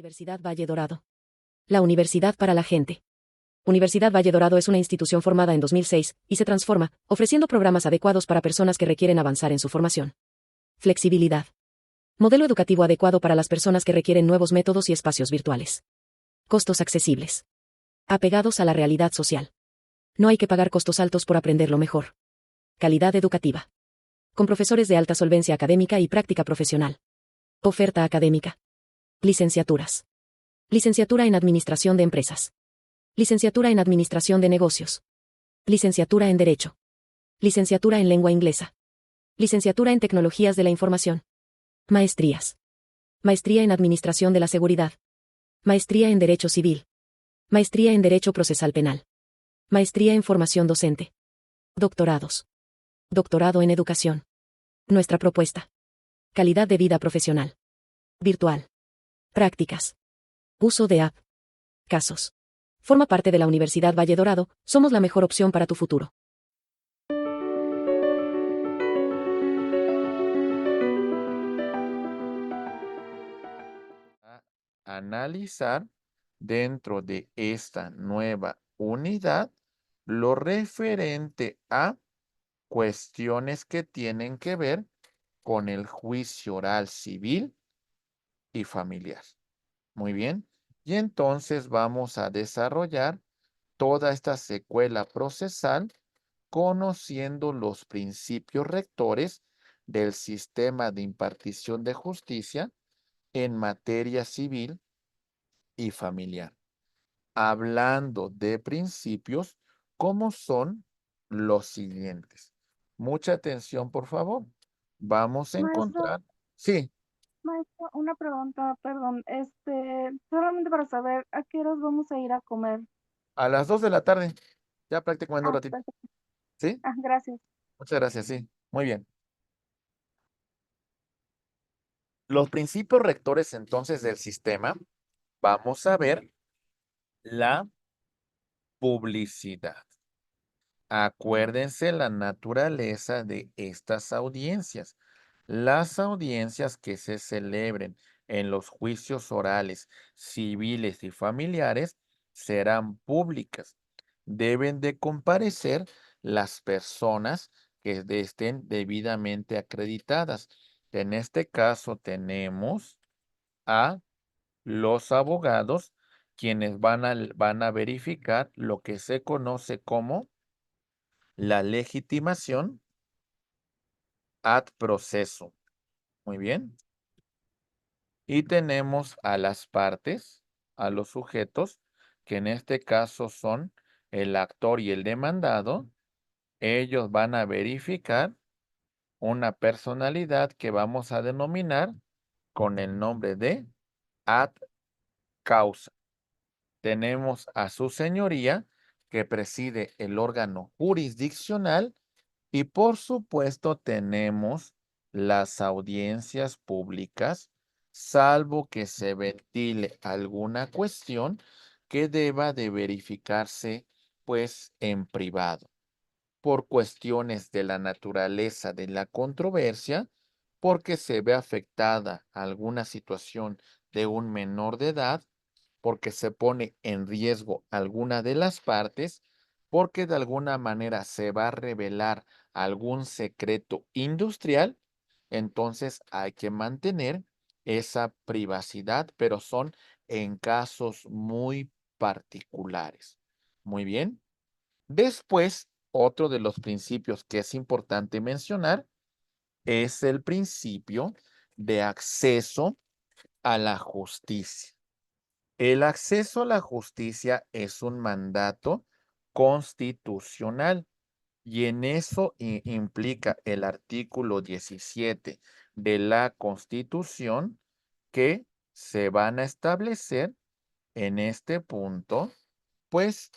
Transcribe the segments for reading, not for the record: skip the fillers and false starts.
Universidad Valle Dorado. La universidad para la gente. Universidad Valle Dorado es una institución formada en 2006 y se transforma, ofreciendo programas adecuados para personas que requieren avanzar en su formación. Flexibilidad. Modelo educativo adecuado para las personas que requieren nuevos métodos y espacios virtuales. Costos accesibles. Apegados a la realidad social. No hay que pagar costos altos por aprender lo mejor. Calidad educativa. Con profesores de alta solvencia académica y práctica profesional. Oferta académica. Licenciaturas. Licenciatura en Administración de Empresas. Licenciatura en Administración de Negocios. Licenciatura en Derecho. Licenciatura en Lengua Inglesa. Licenciatura en Tecnologías de la Información. Maestrías. Maestría en Administración de la Seguridad. Maestría en Derecho Civil. Maestría en Derecho Procesal Penal. Maestría en Formación Docente. Doctorados. Doctorado en Educación. Nuestra propuesta. Calidad de vida profesional. Virtual. Prácticas. Uso de app. Casos. Forma parte de la Universidad Valle Dorado, somos la mejor opción para tu futuro. Analizar dentro de esta nueva unidad lo referente a cuestiones que tienen que ver con el juicio oral civil y familiar. Muy bien. Y entonces vamos a desarrollar toda esta secuela procesal conociendo los principios rectores del sistema de impartición de justicia en materia civil y familiar. Hablando de principios, ¿cómo son los siguientes? Mucha atención, por favor. Vamos a Maestro, encontrar. Sí, maestro, una pregunta, perdón, solamente para saber a qué horas vamos a ir a comer. a las 2 de la tarde. Ya prácticamente un ratito. Perfecto. ¿Sí? Gracias. Muchas gracias, sí. Muy bien. Los principios rectores entonces del sistema, vamos a ver la publicidad. Acuérdense la naturaleza de estas audiencias. Las audiencias que se celebren en los juicios orales, civiles y familiares serán públicas. Deben de comparecer las personas que estén debidamente acreditadas. En este caso tenemos a los abogados, quienes van a verificar lo que se conoce como la legitimación ad proceso. Muy bien. Y tenemos a las partes, a los sujetos, que en este caso son el actor y el demandado. Ellos van a verificar una personalidad que vamos a denominar con el nombre de ad causa. Tenemos a su señoría, que preside el órgano jurisdiccional, y por supuesto tenemos las audiencias públicas, salvo que se ventile alguna cuestión que deba de verificarse pues en privado, por cuestiones de la naturaleza de la controversia, porque se ve afectada alguna situación de un menor de edad, porque se pone en riesgo alguna de las partes, porque de alguna manera se va a revelar algún secreto industrial, entonces hay que mantener esa privacidad, pero son en casos muy particulares. Muy bien. Después, otro de los principios que es importante mencionar es el principio de acceso a la justicia. El acceso a la justicia es un mandato constitucional y en eso implica el artículo 17 de la Constitución, que se van a establecer en este punto, pues,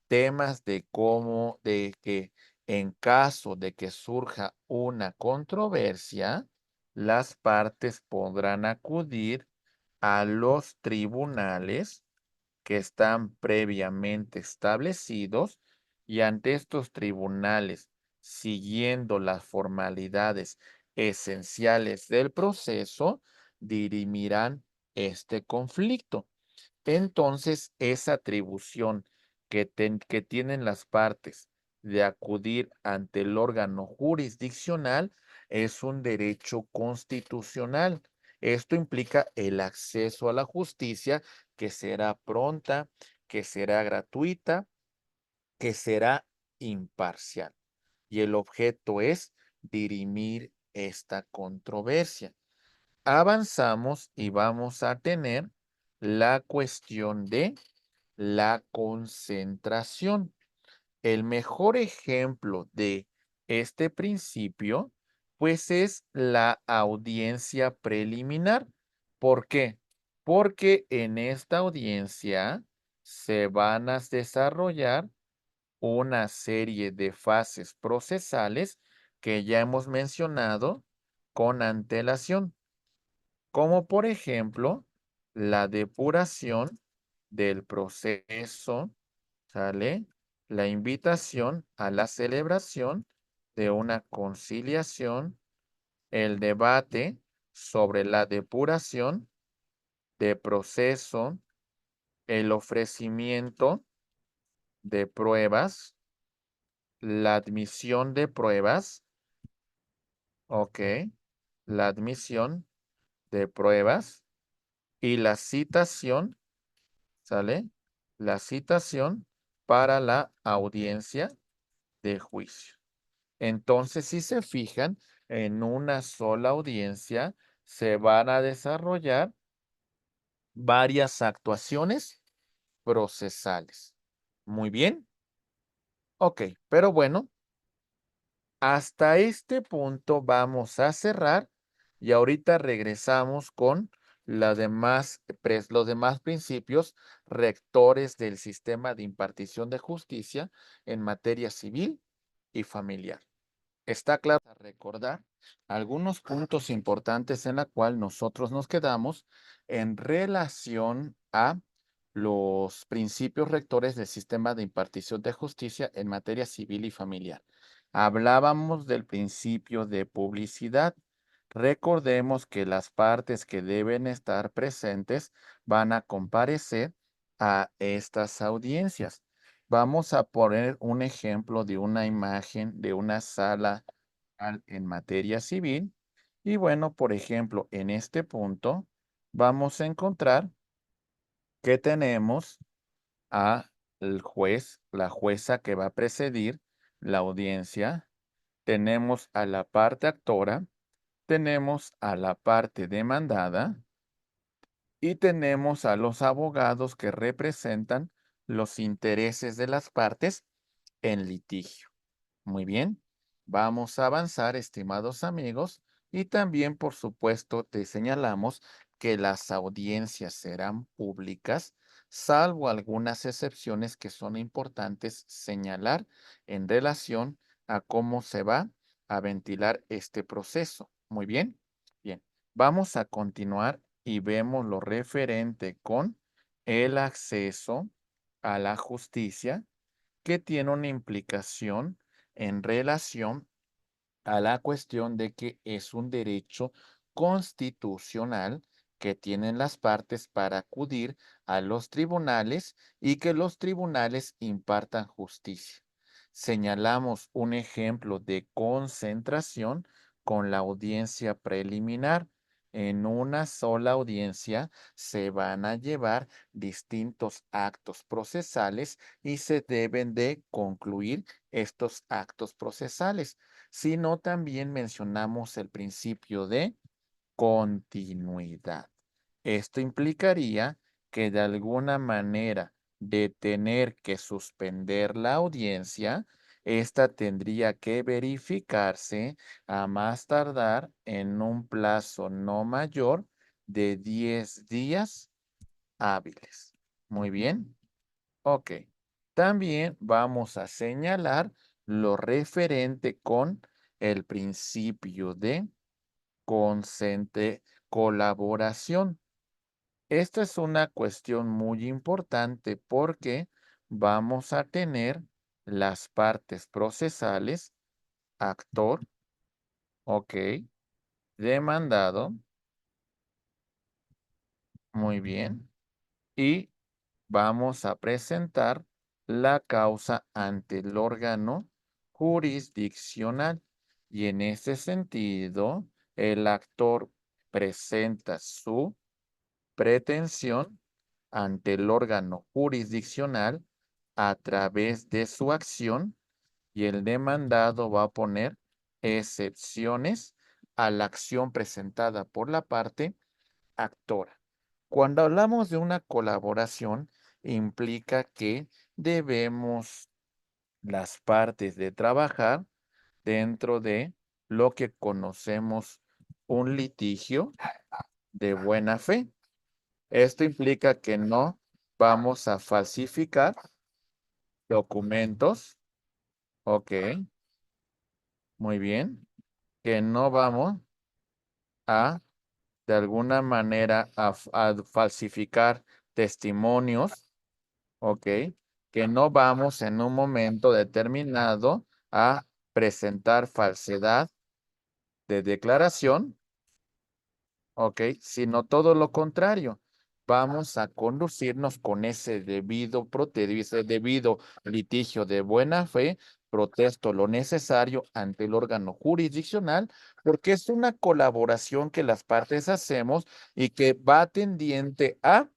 temas de cómo, de que en caso de que surja una controversia, las partes podrán acudir a los tribunales que están previamente establecidos, y ante estos tribunales, siguiendo las formalidades esenciales del proceso, dirimirán este conflicto. Entonces, esa atribución que tienen las partes de acudir ante el órgano jurisdiccional es un derecho constitucional. Esto implica el acceso a la justicia que será pronta, que será gratuita, que será imparcial. Y el objeto es dirimir esta controversia. Avanzamos y vamos a tener la cuestión de la concentración. El mejor ejemplo de este principio, pues es la audiencia preliminar. ¿Por qué? Porque en esta audiencia se van a desarrollar una serie de fases procesales que ya hemos mencionado con antelación, como por ejemplo la depuración del proceso, ¿sale? La invitación a la celebración de una conciliación, el debate sobre la depuración de proceso, el ofrecimiento de pruebas, la admisión de pruebas, ok, la admisión de pruebas y la citación, ¿sale? La citación para la audiencia de juicio. Entonces, si se fijan, en una sola audiencia se van a desarrollar varias actuaciones procesales. Muy bien. Ok, pero bueno, hasta este punto vamos a cerrar y ahorita regresamos con los demás principios rectores del sistema de impartición de justicia en materia civil y familiar. Está claro recordar algunos puntos importantes en la cual nosotros nos quedamos en relación a los principios rectores del sistema de impartición de justicia en materia civil y familiar. Hablábamos del principio de publicidad. Recordemos que las partes que deben estar presentes van a comparecer a estas audiencias. Vamos a poner un ejemplo de una imagen de una sala en materia civil. Y bueno, por ejemplo, en este punto vamos a encontrar que tenemos a el juez, la jueza que va a presidir la audiencia. Tenemos a la parte actora, tenemos a la parte demandada y tenemos a los abogados que representan los intereses de las partes en litigio. Muy bien, vamos a avanzar, estimados amigos, y también, por supuesto, te señalamos que las audiencias serán públicas, salvo algunas excepciones que son importantes señalar en relación a cómo se va a ventilar este proceso. Muy bien, bien, vamos a continuar y vemos lo referente con el acceso a la justicia, que tiene una implicación en relación a la cuestión de que es un derecho constitucional que tienen las partes para acudir a los tribunales y que los tribunales impartan justicia. Señalamos un ejemplo de concentración con la audiencia preliminar. En una sola audiencia se van a llevar distintos actos procesales y se deben de concluir estos actos procesales, sino también mencionamos el principio de continuidad. Esto implicaría que de alguna manera de tener que suspender la audiencia, esta tendría que verificarse a más tardar en un plazo no mayor de 10 días hábiles. Muy bien. Ok. También vamos a señalar lo referente con el principio de consente colaboración. Esta es una cuestión muy importante porque vamos a tener las partes procesales, actor, ok, demandado, Muy bien. Y vamos a presentar la causa ante el órgano jurisdiccional. Y en ese sentido, el actor presenta su pretensión ante el órgano jurisdiccional a través de su acción y el demandado va a poner excepciones a la acción presentada por la parte actora. Cuando hablamos de una colaboración, implica que debemos las partes de trabajar dentro de lo que conocemos un litigio de buena fe. Esto implica que no vamos a falsificar documentos. Ok, muy bien. Que no vamos a, de alguna manera, a falsificar testimonios. Ok, que no vamos en un momento determinado a presentar falsedad de declaración, ok, sino todo lo contrario. Vamos a conducirnos con ese ese debido litigio de buena fe, protesto lo necesario ante el órgano jurisdiccional, porque es una colaboración que las partes hacemos y que va tendiente a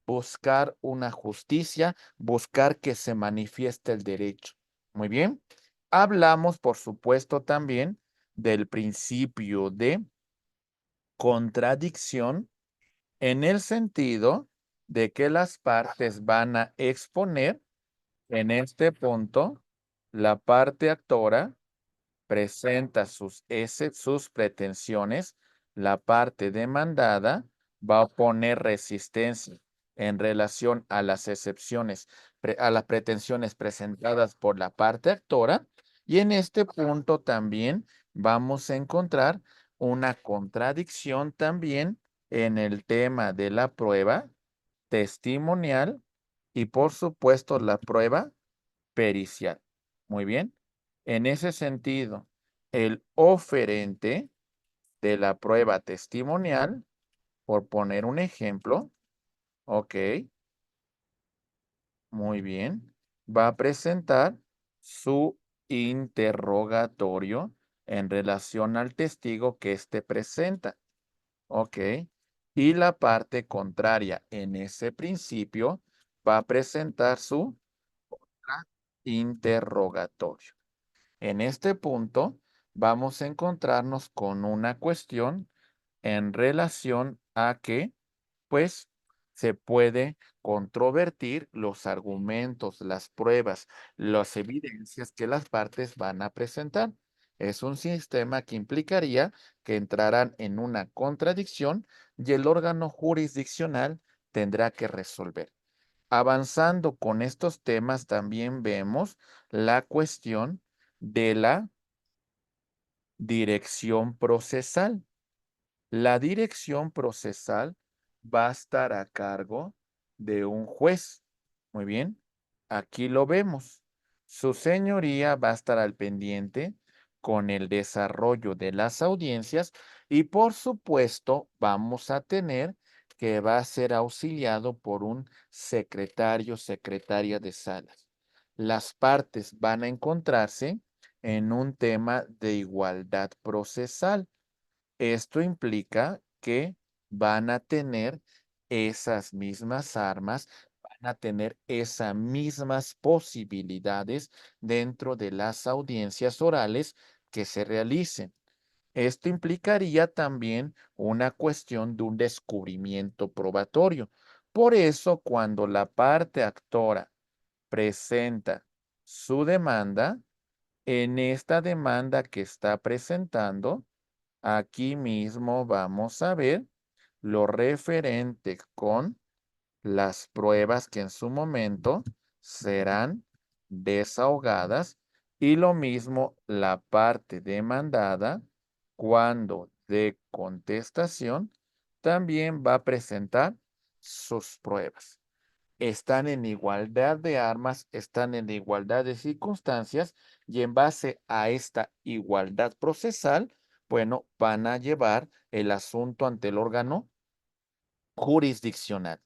buscar una justicia, buscar que se manifieste el derecho. Muy bien. Hablamos, por supuesto, también del principio de contradicción en el sentido de que las partes van a exponer en este punto, la parte actora presenta sus pretensiones, la parte demandada va a poner resistencia en relación a las excepciones, a las pretensiones presentadas por la parte actora, y en este punto también vamos a encontrar una contradicción también en el tema de la prueba testimonial y por supuesto la prueba pericial. Muy bien. En ese sentido, el oferente de la prueba testimonial, por poner un ejemplo, ok, muy bien, va a presentar su interrogatorio en relación al testigo que éste presenta, ok, y la parte contraria en ese principio va a presentar su interrogatorio. En este punto vamos a encontrarnos con una cuestión en relación a que, pues, se puede controvertir los argumentos, las pruebas, las evidencias que las partes van a presentar. Es un sistema que implicaría que entrarán en una contradicción y el órgano jurisdiccional tendrá que resolver. Avanzando con estos temas, también vemos la cuestión de la dirección procesal. La dirección procesal va a estar a cargo de un juez. Muy bien, aquí lo vemos. Su señoría va a estar al pendiente con el desarrollo de las audiencias y por supuesto vamos a tener que va a ser auxiliado por un secretario, secretaria de salas. Las partes van a encontrarse en un tema de igualdad procesal. Esto implica que van a tener esas mismas armas, van a tener esas mismas posibilidades dentro de las audiencias orales que se realicen. Esto implicaría también una cuestión de un descubrimiento probatorio. Por eso, cuando la parte actora presenta su demanda, en esta demanda que está presentando, aquí mismo vamos a ver lo referente con las pruebas que en su momento serán desahogadas y lo mismo la parte demandada cuando de contestación también va a presentar sus pruebas. Están en igualdad de armas, están en igualdad de circunstancias y en base a esta igualdad procesal, bueno, van a llevar el asunto ante el órgano jurisdiccional.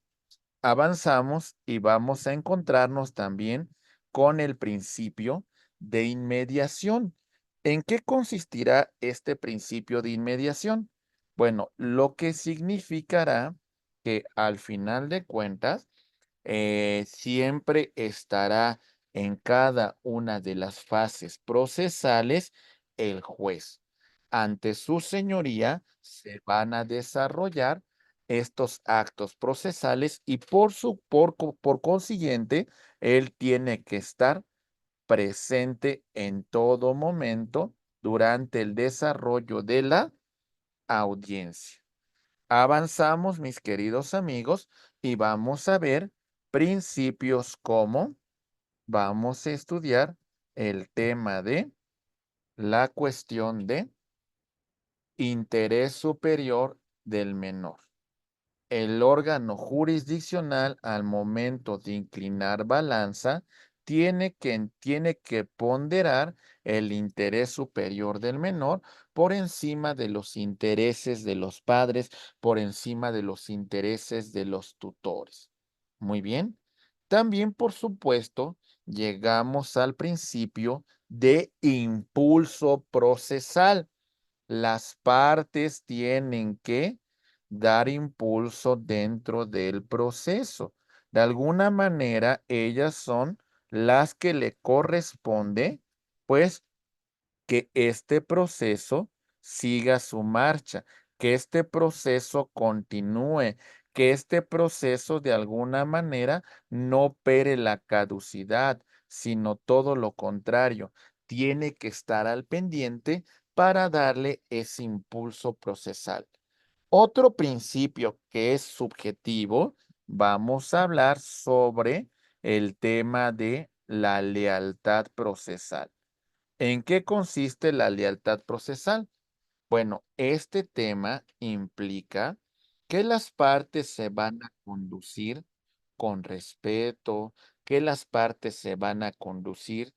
Avanzamos y vamos a encontrarnos también con el principio de inmediación. ¿En qué consistirá este principio de inmediación? Bueno, lo que significará que al final de cuentas, siempre estará en cada una de las fases procesales el juez. Ante su señoría se van a desarrollar estos actos procesales y por consiguiente, él tiene que estar presente en todo momento durante el desarrollo de la audiencia. Avanzamos, mis queridos amigos, y vamos a ver principios como vamos a estudiar el tema de la cuestión de interés superior del menor. El órgano jurisdiccional al momento de inclinar balanza tiene que ponderar el interés superior del menor por encima de los intereses de los padres, por encima de los intereses de los tutores. Muy bien. También, por supuesto, llegamos al principio de impulso procesal. Las partes tienen que dar impulso dentro del proceso. De alguna manera, ellas son las que le corresponde, pues, que este proceso siga su marcha, que este proceso continúe, que este proceso de alguna manera no pere la caducidad, sino todo lo contrario, tiene que estar al pendiente para darle ese impulso procesal. Otro principio que es subjetivo, vamos a hablar sobre el tema de la lealtad procesal. ¿En qué consiste la lealtad procesal? Bueno, este tema implica que las partes se van a conducir con respeto, que las partes se van a conducir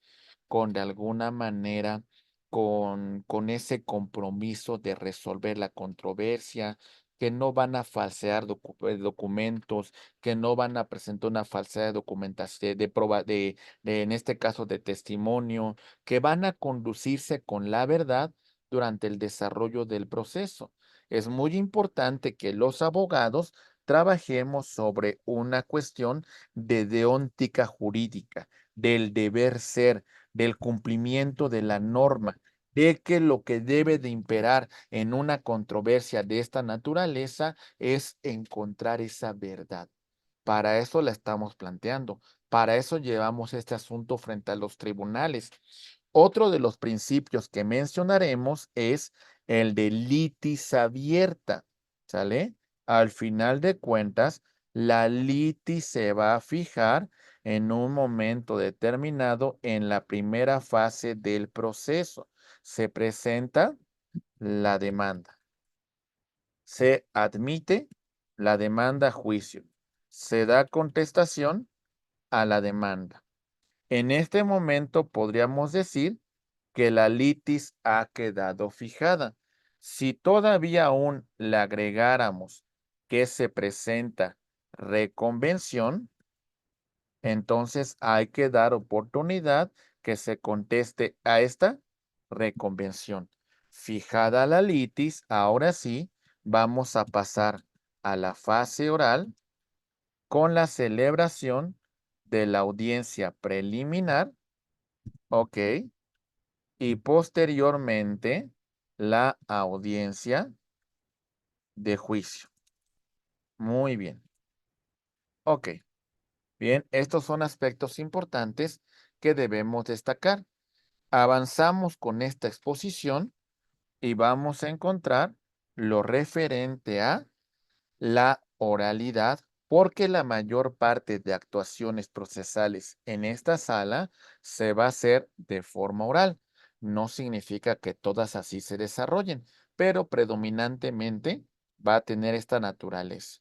con de alguna manera, con ese compromiso de resolver la controversia, que no van a falsear documentos, que no van a presentar una falsedad de documentación, de prueba, en este caso de testimonio, que van a conducirse con la verdad durante el desarrollo del proceso. Es muy importante que los abogados trabajemos sobre una cuestión de deóntica jurídica, del deber ser, del cumplimiento de la norma, de que lo que debe de imperar en una controversia de esta naturaleza es encontrar esa verdad. Para eso la estamos planteando. Para eso llevamos este asunto frente a los tribunales. Otro de los principios que mencionaremos es el de litis abierta, ¿sale? Al final de cuentas, la litis se va a fijar en un momento determinado en la primera fase del proceso. Se presenta la demanda. Se admite la demanda a juicio. Se da contestación a la demanda. En este momento podríamos decir que la litis ha quedado fijada. Si todavía aún le agregáramos que se presenta reconvención, entonces hay que dar oportunidad que se conteste a esta reconvención. Fijada la litis, ahora sí, vamos a pasar a la fase oral con la celebración de la audiencia preliminar, ¿ok? Y posteriormente la audiencia de juicio. Muy bien. Ok. Bien, estos son aspectos importantes que debemos destacar. Avanzamos con esta exposición y vamos a encontrar lo referente a la oralidad, porque la mayor parte de actuaciones procesales en esta sala se va a hacer de forma oral. No significa que todas así se desarrollen, pero predominantemente va a tener esta naturaleza.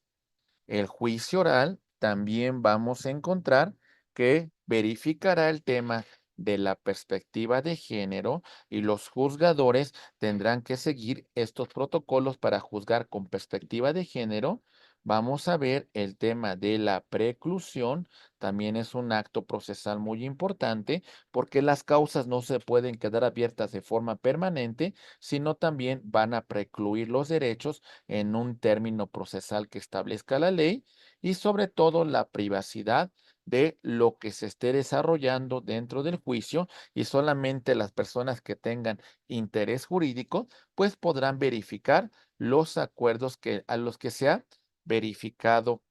El juicio oral también vamos a encontrar que verificará el tema de la perspectiva de género y los juzgadores tendrán que seguir estos protocolos para juzgar con perspectiva de género vamos a ver el tema de la preclusión. También es un acto procesal muy importante porque las causas no se pueden quedar abiertas de forma permanente, sino también van a precluir los derechos en un término procesal que establezca la ley y sobre todo la privacidad de lo que se esté desarrollando dentro del juicio y solamente las personas que tengan interés jurídico pues podrán verificar los acuerdos a los que se ha verificado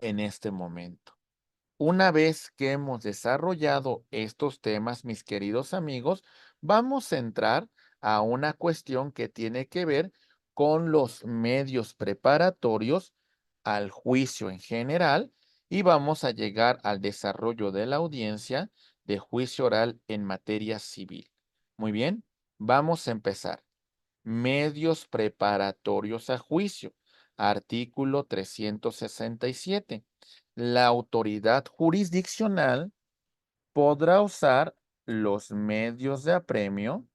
en este momento. Una vez que hemos desarrollado estos temas, mis queridos amigos, vamos a entrar a una cuestión que tiene que ver con los medios preparatorios al juicio en general y vamos a llegar al desarrollo de la audiencia de juicio oral en materia civil. Muy bien, vamos a empezar. Medios preparatorios a juicio. Artículo 367. La autoridad jurisdiccional podrá usar los medios de apremio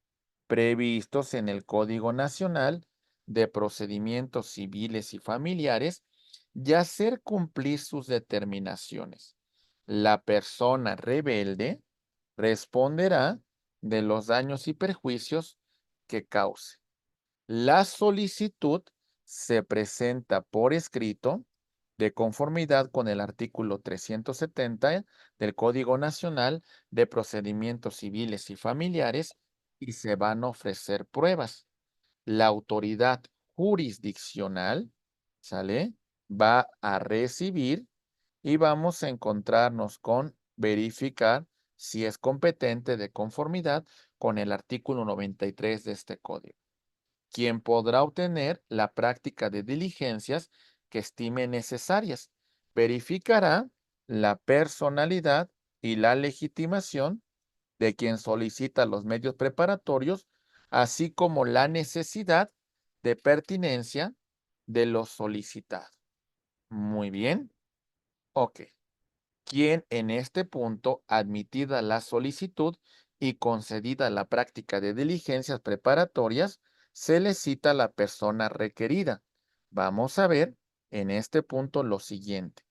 previstos en el Código Nacional de Procedimientos Civiles y Familiares y hacer cumplir sus determinaciones. La persona rebelde responderá de los daños y perjuicios que cause. La solicitud se presenta por escrito de conformidad con el artículo 370 del Código Nacional de Procedimientos Civiles y Familiares y se van a ofrecer pruebas. La autoridad jurisdiccional, ¿sale? Va a recibir y vamos a encontrarnos con verificar si es competente de conformidad con el artículo 93 de este código, quien podrá obtener la práctica de diligencias que estime necesarias. Verificará la personalidad y la legitimación de quien solicita los medios preparatorios, así como la necesidad de pertinencia de los solicitados. Muy bien. Ok. Quien en este punto, admitida la solicitud y concedida la práctica de diligencias preparatorias, se le cita a la persona requerida. Vamos a ver en este punto lo siguiente.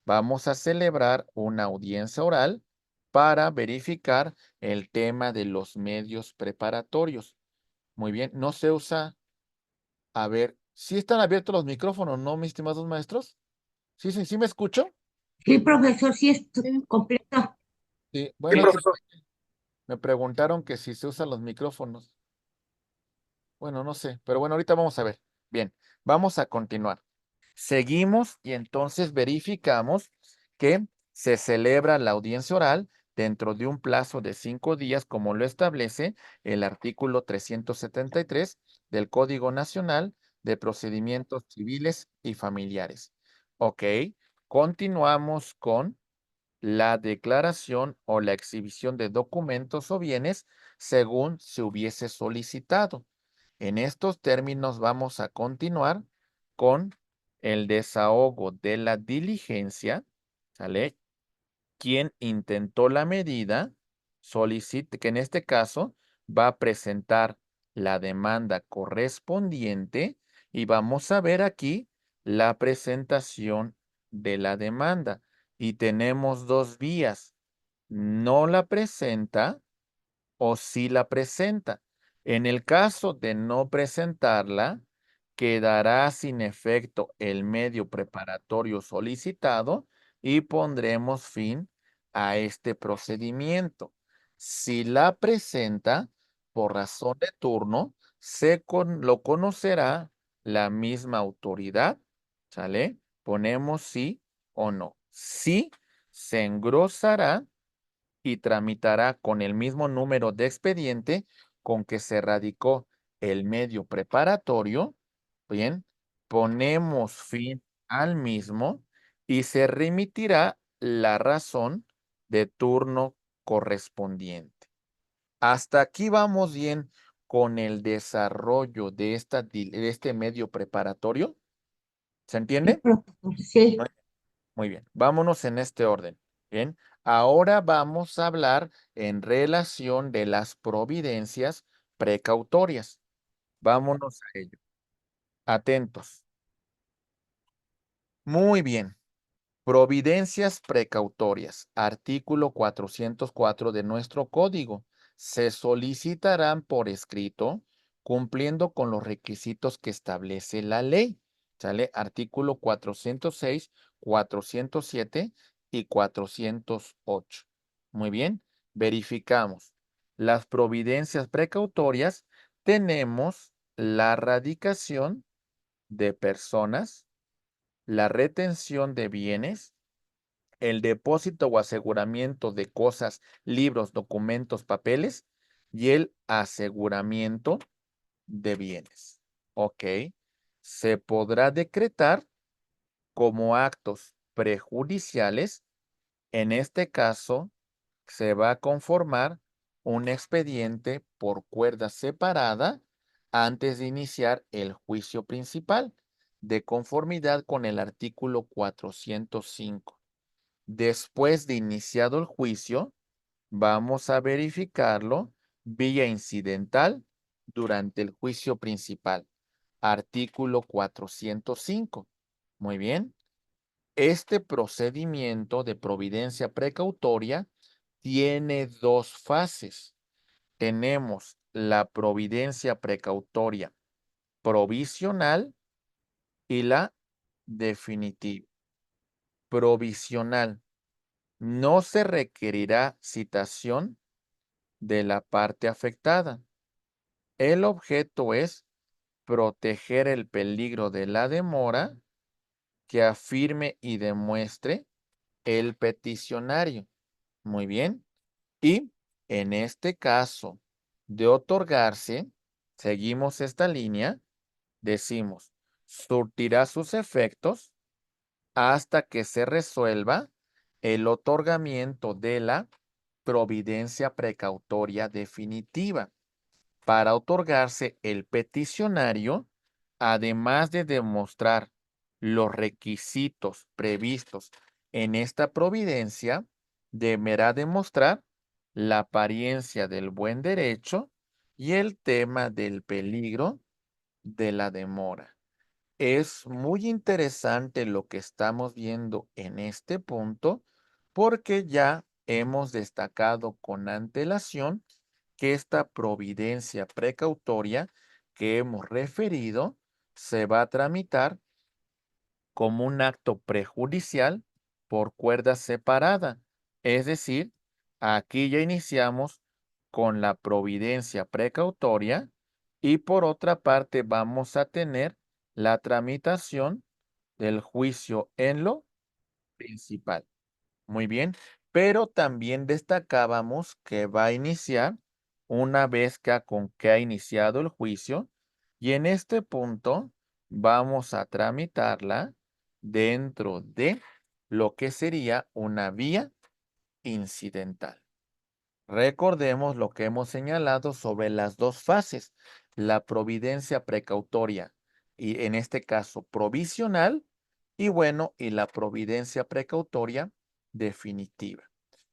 Vamos a celebrar una audiencia oral para verificar el tema de los medios preparatorios. Muy bien, no se usa. A ver, ¿sí están abiertos los micrófonos, no, mis estimados maestros? ¿Sí, sí, sí me escucho? Sí, profesor, sí es Sí. completo. Sí, bueno, me preguntaron que si se usan los micrófonos. Bueno, no sé, pero bueno, ahorita vamos a ver. Bien, vamos a continuar. Seguimos y entonces verificamos que se celebra la audiencia oral dentro de un plazo de 5 días, como lo establece el artículo 373 del Código Nacional de Procedimientos Civiles y Familiares. Ok, continuamos con la declaración o la exhibición de documentos o bienes según se hubiese solicitado. En estos términos vamos a continuar con el desahogo de la diligencia, ¿sale? Quien intentó la medida solicite que en este caso va a presentar la demanda correspondiente y vamos a ver aquí la presentación de la demanda. Y tenemos dos vías. No la presenta o si la presenta. En el caso de no presentarla, quedará sin efecto el medio preparatorio solicitado y pondremos fin a este procedimiento. Si la presenta por razón de turno, lo conocerá la misma autoridad, ¿sale? Ponemos sí o no. Sí, se engrosará y tramitará con el mismo número de expediente con que se radicó el medio preparatorio. Bien, ponemos fin al mismo y se remitirá la razón de turno correspondiente. Hasta aquí vamos bien con el desarrollo de este medio preparatorio. ¿Se Sí, entiende? profesor, sí. Muy bien, vámonos en este orden. Bien, ahora vamos a hablar en relación de las providencias precautorias. Vámonos a ello. Atentos. Muy bien. Providencias precautorias. Artículo 404 de nuestro código. Se solicitarán por escrito cumpliendo con los requisitos que establece la ley. ¿Sale? Artículo 406, 407 y 408. Muy bien. Verificamos. Las providencias precautorias tenemos la radicación de personas, la retención de bienes, el depósito o aseguramiento de cosas, libros, documentos, papeles y el aseguramiento de bienes. Ok. Se podrá decretar como actos prejudiciales. En este caso, se va a conformar un expediente por cuerda separada antes de iniciar el juicio principal, de conformidad con el artículo 405. Después de iniciado el juicio, vamos a verificarlo vía incidental durante el juicio principal. Artículo 405. Muy bien. Este procedimiento de providencia precautoria tiene dos fases. Tenemos la providencia precautoria provisional y la definitiva. Provisional. No se requerirá citación de la parte afectada. El objeto es proteger el peligro de la demora que afirme y demuestre el peticionario. Muy bien. Y en este caso de otorgarse, seguimos esta línea, decimos, surtirá sus efectos hasta que se resuelva el otorgamiento de la providencia precautoria definitiva. Para otorgarse el peticionario, además de demostrar los requisitos previstos en esta providencia, deberá demostrar la apariencia del buen derecho y el tema del peligro de la demora. Es muy interesante lo que estamos viendo en este punto porque ya hemos destacado con antelación que esta providencia precautoria que hemos referido se va a tramitar como un acto prejudicial por cuerda separada. Es decir, aquí ya iniciamos con la providencia precautoria y por otra parte vamos a tener la tramitación del juicio en lo principal. Muy bien, pero también destacábamos que va a iniciar una vez que ha iniciado el juicio y en este punto vamos a tramitarla dentro de lo que sería una vía incidental. Recordemos lo que hemos señalado sobre las dos fases, la providencia precautoria y en este caso provisional y bueno, y la providencia precautoria definitiva,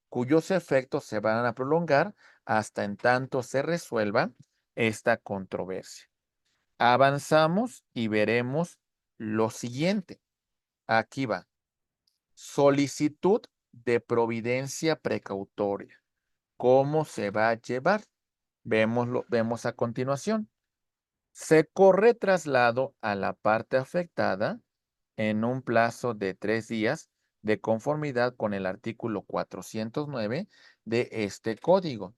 cuyos efectos se van a prolongar hasta en tanto se resuelva esta controversia. Avanzamos y veremos lo siguiente. Aquí va. Solicitud de providencia precautoria. ¿Cómo se va a llevar? Vemos a continuación. Se corre traslado a la parte afectada en un plazo de 3 días de conformidad con el artículo 409 de este código.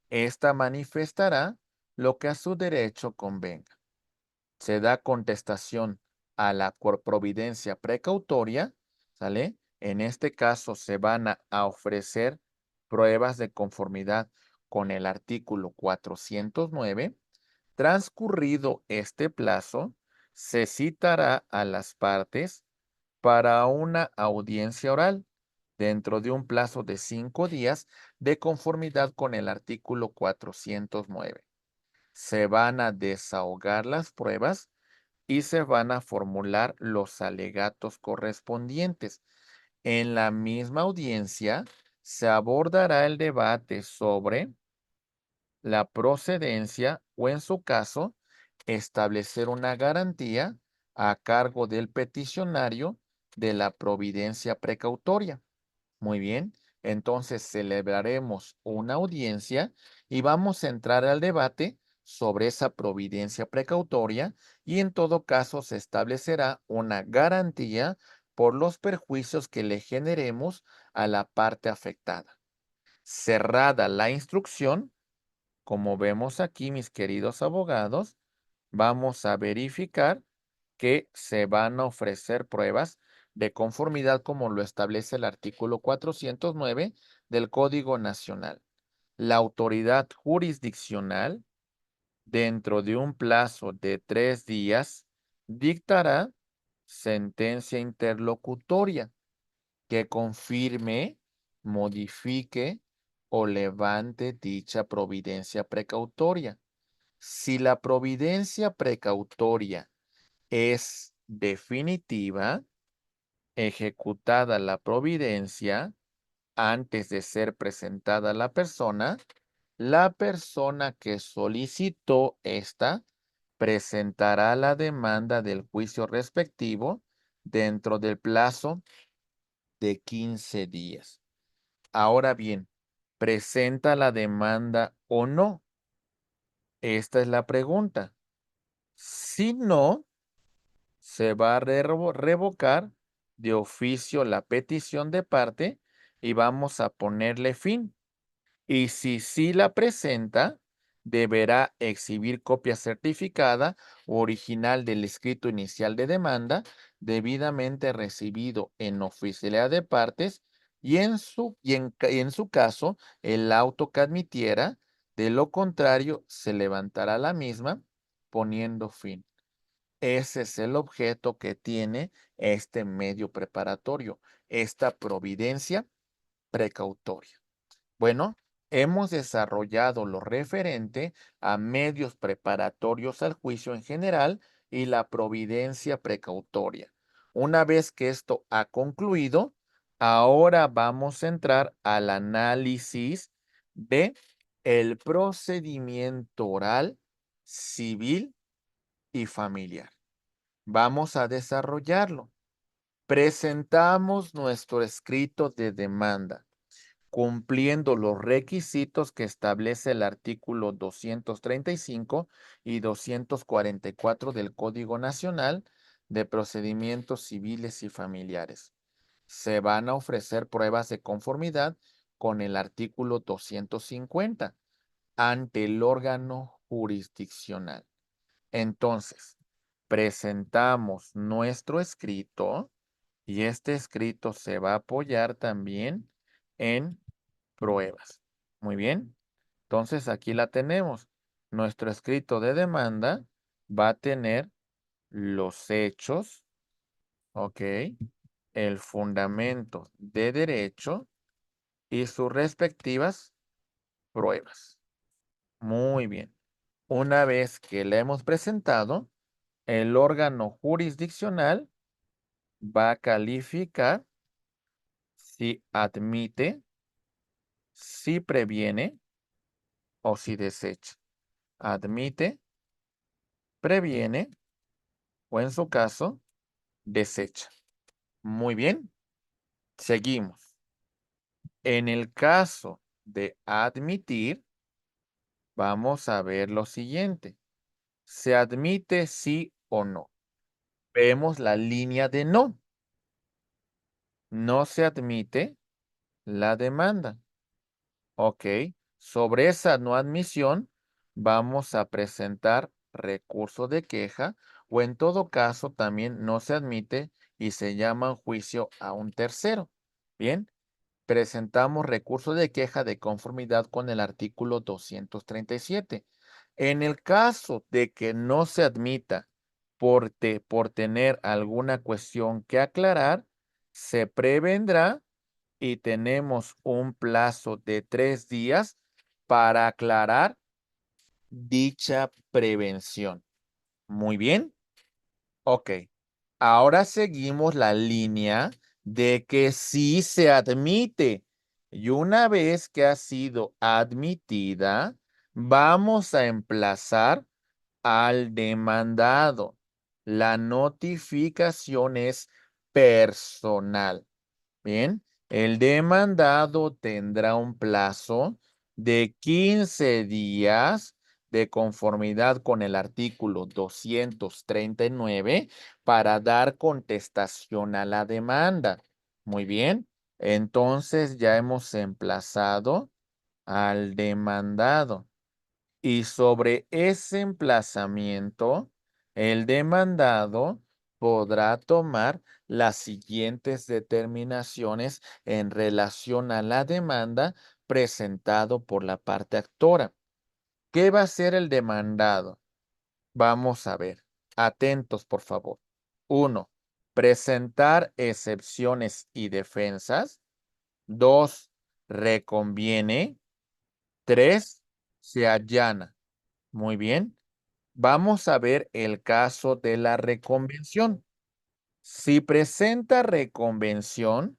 Esta manifestará lo que a su derecho convenga. Se da contestación a la providencia precautoria, ¿sale? En este caso se van a ofrecer pruebas de conformidad con el artículo 409. Transcurrido este plazo, se citará a las partes para una audiencia oral dentro de un plazo de 5 días de conformidad con el artículo 409. Se van a desahogar las pruebas y se van a formular los alegatos correspondientes. En la misma audiencia se abordará el debate sobre la procedencia o en su caso, establecer una garantía a cargo del peticionario de la providencia precautoria. Muy bien, entonces celebraremos una audiencia y vamos a entrar al debate sobre esa providencia precautoria y en todo caso se establecerá una garantía por los perjuicios que le generemos a la parte afectada. Cerrada la instrucción, como vemos aquí, mis queridos abogados, vamos a verificar que se van a ofrecer pruebas de conformidad como lo establece el artículo 409 del Código Nacional. La autoridad jurisdiccional, dentro de un plazo de 3 días, dictará sentencia interlocutoria que confirme, modifique o levante dicha providencia precautoria. Si la providencia precautoria es definitiva, ejecutada la providencia antes de ser presentada la persona que solicitó esta presentará la demanda del juicio respectivo dentro del plazo de 15 días. Ahora bien, ¿presenta la demanda o no? Esta es la pregunta. Si no, se va a revocar de oficio la petición de parte y vamos a ponerle fin. Y si sí la presenta, deberá exhibir copia certificada o original del escrito inicial de demanda debidamente recibido en oficialidad de partes y en su caso el auto que admitiera. De lo contrario, se levantará la misma poniendo fin. Ese es el objeto que tiene este medio preparatorio, esta providencia precautoria. Bueno, hemos desarrollado lo referente a medios preparatorios al juicio en general y la providencia precautoria. Una vez que esto ha concluido, ahora vamos a entrar al análisis de el procedimiento oral, civil y familiar. Vamos a desarrollarlo. Presentamos nuestro escrito de demanda, cumpliendo los requisitos que establece el artículo 235 y 244 del Código Nacional de Procedimientos Civiles y Familiares. Se van a ofrecer pruebas de conformidad con el artículo 250 ante el órgano jurisdiccional. Entonces, presentamos nuestro escrito y este escrito se va a apoyar también en pruebas. Muy bien. Entonces, aquí la tenemos. Nuestro escrito de demanda va a tener los hechos, ¿ok? El fundamento de derecho y sus respectivas pruebas. Muy bien. Una vez que la hemos presentado, el órgano jurisdiccional va a calificar si admite, si previene o si desecha. Admite, previene o en su caso, desecha. Muy bien, seguimos. En el caso de admitir, vamos a ver lo siguiente. ¿Se admite sí o no? Vemos la línea de no. No se admite la demanda. Ok, sobre esa no admisión vamos a presentar recurso de queja o en todo caso también no se admite y se llama juicio a un tercero. Bien, presentamos recurso de queja de conformidad con el artículo 237. En el caso de que no se admita por tener alguna cuestión que aclarar, se prevendrá y tenemos un plazo de 3 días para aclarar dicha prevención. Muy bien. Ok. Ahora seguimos la línea de que sí se admite. Y una vez que ha sido admitida, vamos a emplazar al demandado. La notificación es personal. Bien, el demandado tendrá un plazo de 15 días de conformidad con el artículo 239 para dar contestación a la demanda. Muy bien, entonces ya hemos emplazado al demandado. Y sobre ese emplazamiento, el demandado podrá tomar las siguientes determinaciones en relación a la demanda presentado por la parte actora. ¿Qué va a hacer el demandado? Vamos a ver. Atentos, por favor. 1. Presentar excepciones y defensas. 2. Reconviene. 3. Se allana. Muy bien. Vamos a ver el caso de la reconvención. Si presenta reconvención,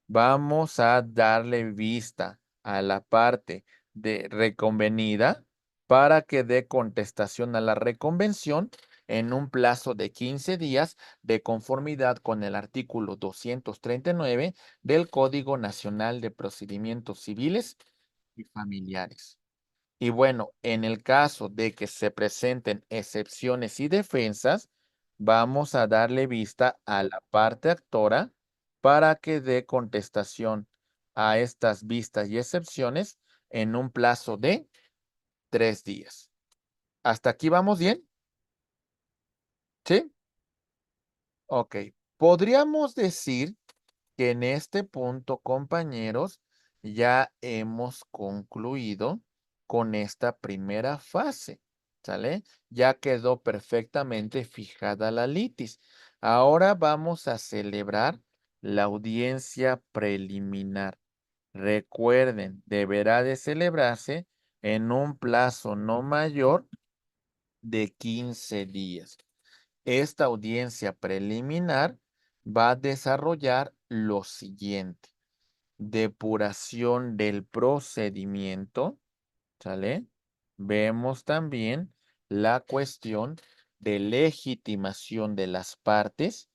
vamos a darle vista a la parte de reconvenida para que dé contestación a la reconvención en un plazo de 15 días de conformidad con el artículo 239 del Código Nacional de Procedimientos Civiles y Familiares. Y bueno, en el caso de que se presenten excepciones y defensas, vamos a darle vista a la parte actora para que dé contestación a estas vistas y excepciones en un plazo de 3 días. ¿Hasta aquí vamos bien? ¿Sí? Ok. Podríamos decir que en este punto, compañeros, ya hemos concluido con esta primera fase, ¿sale? Ya quedó perfectamente fijada la litis. Ahora vamos a celebrar la audiencia preliminar. Recuerden, deberá de celebrarse en un plazo no mayor de 15 días. Esta audiencia preliminar va a desarrollar lo siguiente: depuración del procedimiento, ¿sale? Vemos también la cuestión de legitimación de las partes,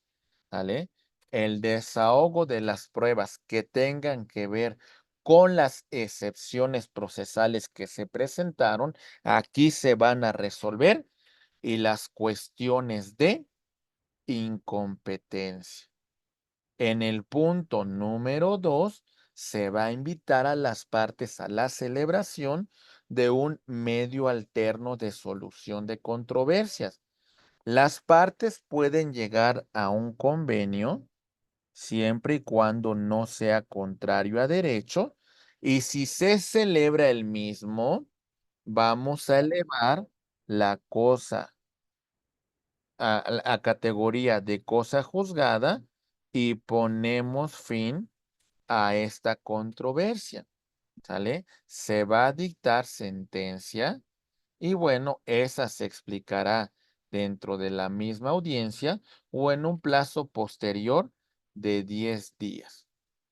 ¿sale? El desahogo de las pruebas que tengan que ver con las excepciones procesales que se presentaron, aquí se van a resolver, y las cuestiones de incompetencia. En el punto número 2, se va a invitar a las partes a la celebración de un medio alterno de solución de controversias. Las partes pueden llegar a un convenio siempre y cuando no sea contrario a derecho, y si se celebra el mismo, vamos a elevar la cosa a categoría de cosa juzgada y ponemos fin a esta controversia, ¿sale? Se va a dictar sentencia y bueno, esa se explicará dentro de la misma audiencia o en un plazo posterior de 10 días.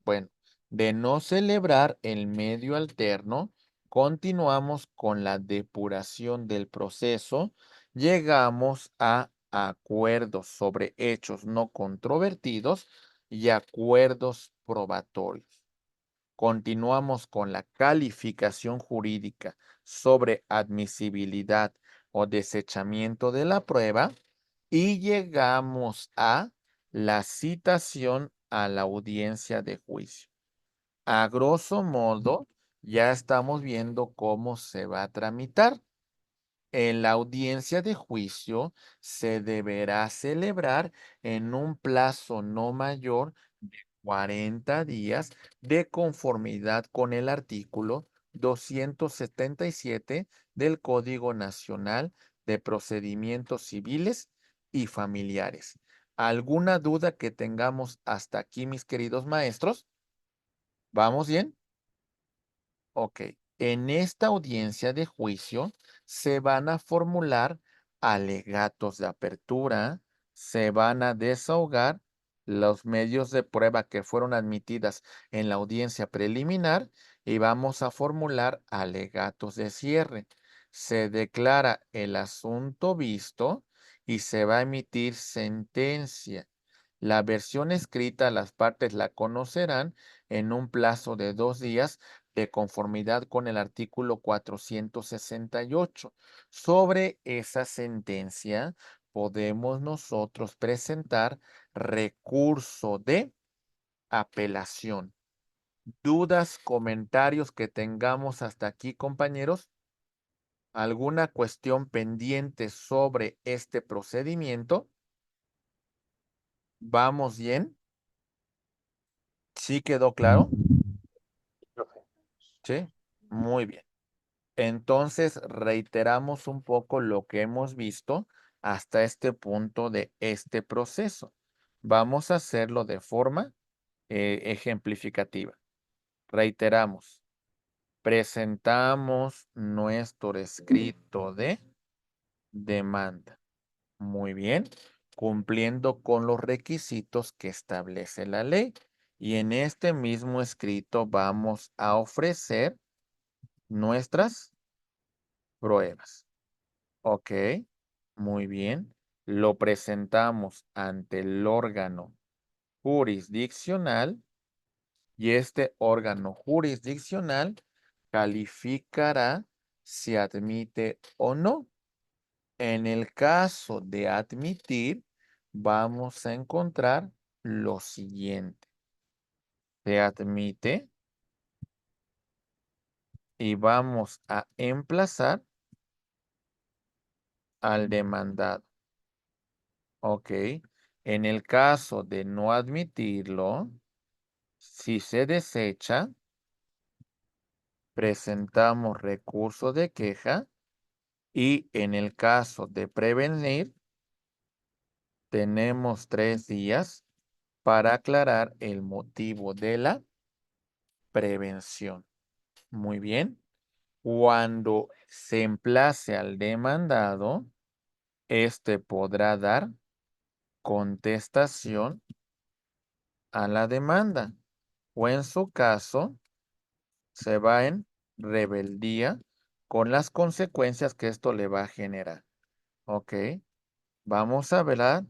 Bueno, de no celebrar el medio alterno, continuamos con la depuración del proceso. Llegamos a acuerdos sobre hechos no controvertidos y acuerdos probatorios. Continuamos con la calificación jurídica sobre admisibilidad o desechamiento de la prueba y llegamos a la citación a la audiencia de juicio. A grosso modo, ya estamos viendo cómo se va a tramitar. En la audiencia de juicio se deberá celebrar en un plazo no mayor de 40 días de conformidad con el artículo 277 del Código Nacional de Procedimientos Civiles y Familiares. ¿Alguna duda que tengamos hasta aquí, mis queridos maestros? ¿Vamos bien? Ok, en esta audiencia de juicio se van a formular alegatos de apertura, se van a desahogar los medios de prueba que fueron admitidas en la audiencia preliminar y vamos a formular alegatos de cierre. Se declara el asunto visto y se va a emitir sentencia. La versión escrita, las partes la conocerán en un plazo de 2 días de conformidad con el artículo 468. Sobre esa sentencia podemos nosotros presentar recurso de apelación. ¿Dudas, comentarios que tengamos hasta aquí, compañeros? ¿Alguna cuestión pendiente sobre este procedimiento? ¿Vamos bien? ¿Sí quedó claro? Sí, muy bien. Entonces, reiteramos un poco lo que hemos visto hasta este punto de este proceso. Vamos a hacerlo de forma ejemplificativa. Reiteramos. Presentamos nuestro escrito de demanda. Muy bien, cumpliendo con los requisitos que establece la ley. Y en este mismo escrito vamos a ofrecer nuestras pruebas. Ok, muy bien. Lo presentamos ante el órgano jurisdiccional y este órgano jurisdiccional calificará si admite o no. En el caso de admitir, vamos a encontrar lo siguiente. Se admite y vamos a emplazar al demandado. Ok. En el caso de no admitirlo, si se desecha, presentamos recurso de queja y en el caso de prevenir, tenemos 3 días para aclarar el motivo de la prevención. Muy bien. Cuando se emplace al demandado, este podrá dar contestación a la demanda o en su caso se va en rebeldía con las consecuencias que esto le va a generar. Ok, vamos a hablar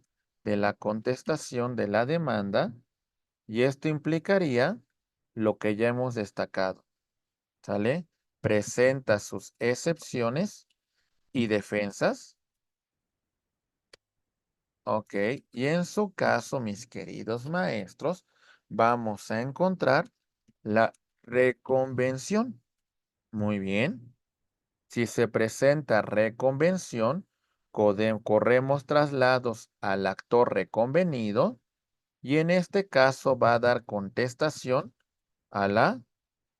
de la contestación de la demanda y esto implicaría lo que ya hemos destacado. ¿Sale? Presenta sus excepciones y defensas. Ok, y en su caso, mis queridos maestros, vamos a encontrar la reconvención. Muy bien. Si se presenta reconvención, corremos traslados al actor reconvenido y en este caso va a dar contestación a la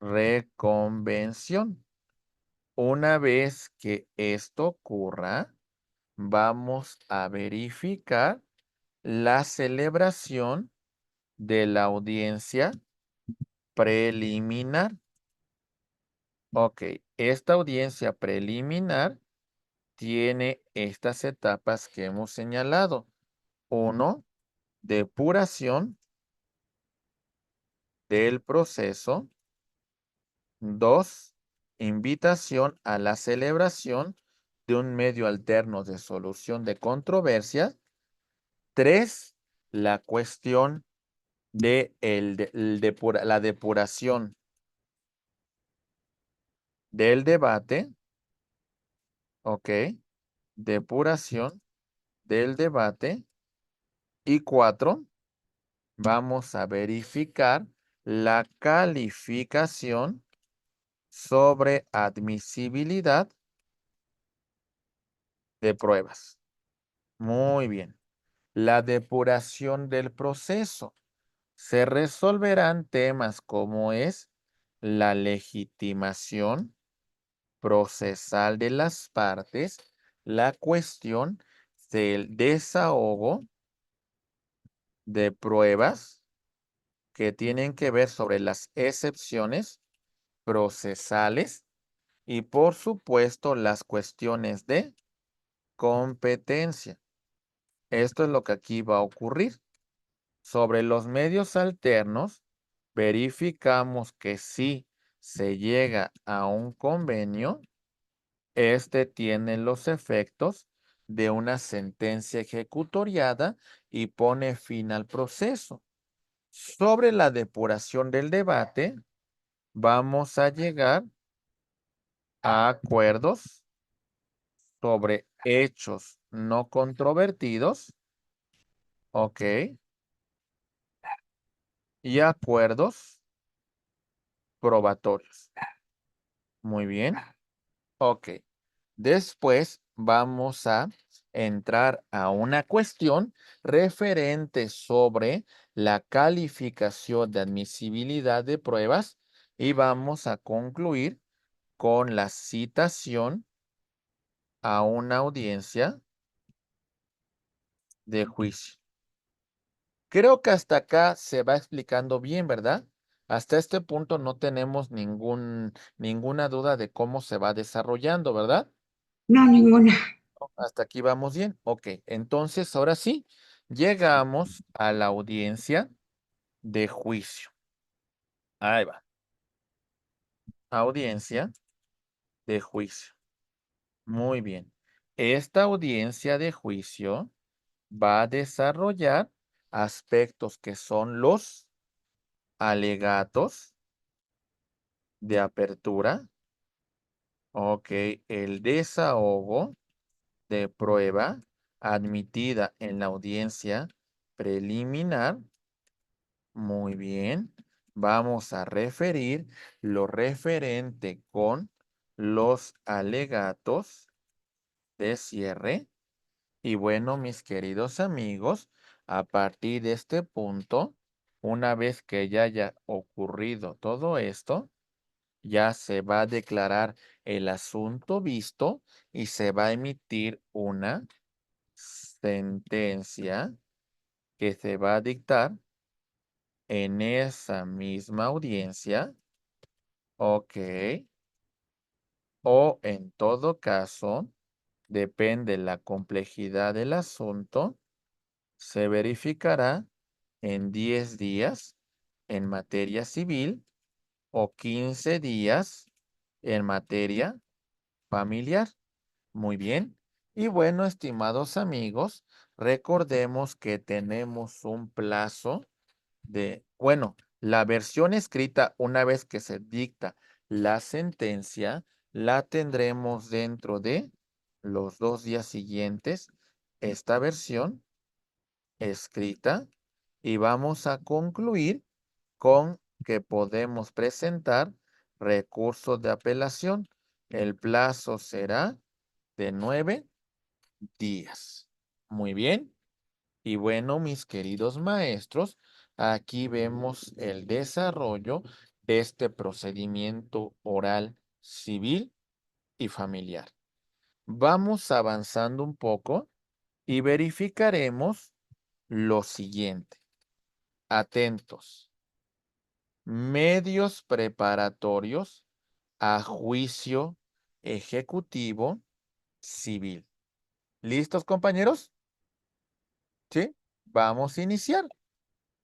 reconvención. Una vez que esto ocurra, vamos a verificar la celebración de la audiencia preliminar. Ok, esta audiencia preliminar tiene estas etapas que hemos señalado. 1, depuración del proceso. 2, invitación a la celebración de un medio alterno de solución de controversias. 3, la cuestión de la depuración del debate. Ok, depuración del debate. Y 4, vamos a verificar la calificación sobre admisibilidad de pruebas. Muy bien. La depuración del proceso. Se resolverán temas como es la legitimación procesal de las partes, la cuestión del desahogo de pruebas que tienen que ver sobre las excepciones procesales y por supuesto las cuestiones de competencia. Esto es lo que aquí va a ocurrir. Sobre los medios alternos, verificamos que si se llega a un convenio, este tiene los efectos de una sentencia ejecutoriada y pone fin al proceso. Sobre la depuración del debate, vamos a llegar a acuerdos sobre hechos no controvertidos, ¿ok? Y acuerdos probatorios. Muy bien. Ok. Después vamos a entrar a una cuestión referente sobre la calificación de admisibilidad de pruebas y vamos a concluir con la citación a una audiencia de juicio. Creo que hasta acá se va explicando bien, ¿verdad? Hasta este punto no tenemos ninguna duda de cómo se va desarrollando, ¿verdad? No, ninguna. Hasta aquí vamos bien. Ok, entonces ahora sí, llegamos a la audiencia de juicio. Ahí va. Audiencia de juicio. Muy bien. Esta audiencia de juicio va a desarrollar aspectos que son los alegatos de apertura. Ok, el desahogo de prueba admitida en la audiencia preliminar. Muy bien. Vamos a referir lo referente con los alegatos de cierre. Y bueno, mis queridos amigos, a partir de este punto, una vez que ya haya ocurrido todo esto, ya se va a declarar el asunto visto y se va a emitir una sentencia que se va a dictar en esa misma audiencia, ok, o en todo caso, depende la complejidad del asunto, se verificará en 10 días en materia civil o 15 días en materia familiar. Muy bien. Y bueno, estimados amigos, recordemos que tenemos un plazo bueno, la versión escrita, una vez que se dicta la sentencia, la tendremos dentro de los 2 días siguientes, esta versión escrita, y vamos a concluir con que podemos presentar recursos de apelación. El plazo será de 9 días. Muy bien. Y bueno, mis queridos maestros, aquí vemos el desarrollo de este procedimiento oral civil y familiar. Vamos avanzando un poco y verificaremos lo siguiente. Atentos. Medios preparatorios a juicio ejecutivo civil. ¿Listos, compañeros? ¿Sí? Vamos a iniciar.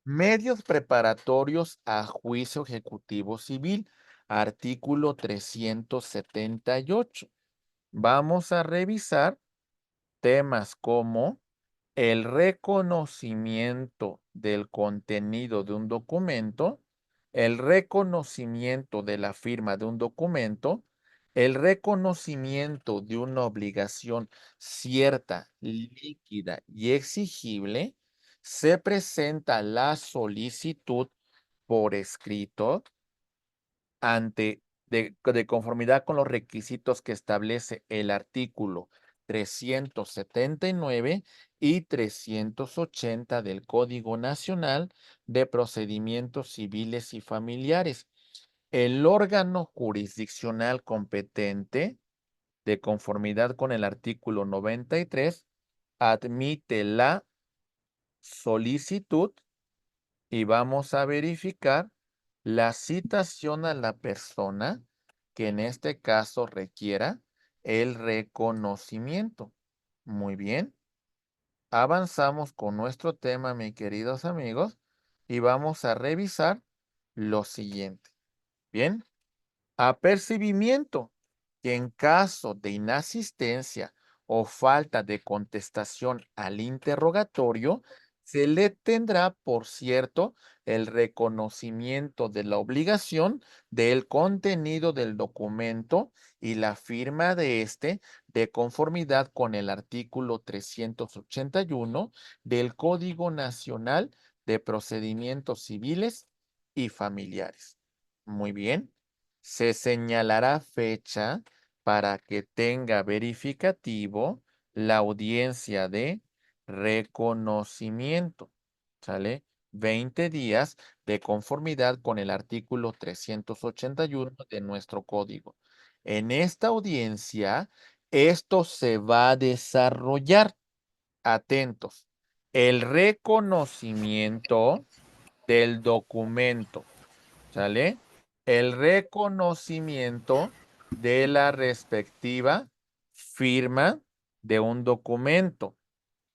Medios preparatorios a juicio ejecutivo civil, artículo 378. Vamos a revisar temas como el reconocimiento del contenido de un documento, el reconocimiento de la firma de un documento, el reconocimiento de una obligación cierta, líquida y exigible, se presenta la solicitud por escrito de conformidad con los requisitos que establece el artículo 379 y 380 del Código Nacional de Procedimientos Civiles y Familiares. El órgano jurisdiccional competente, de conformidad con el artículo 93, admite la solicitud y vamos a verificar la citación a la persona que en este caso requiera el reconocimiento. Muy bien. Avanzamos con nuestro tema, mis queridos amigos, y vamos a revisar lo siguiente. Bien. Apercibimiento, que en caso de inasistencia o falta de contestación al interrogatorio, se le tendrá, por cierto, el reconocimiento de la obligación del contenido del documento y la firma de este de conformidad con el artículo 381 del Código Nacional de Procedimientos Civiles y Familiares. Muy bien. Se señalará fecha para que tenga verificativo la audiencia de reconocimiento. ¿Sale? 20 días de conformidad con el artículo 381 de nuestro código. En esta audiencia, esto se va a desarrollar. Atentos. El reconocimiento del documento. ¿Sale? El reconocimiento de la respectiva firma de un documento.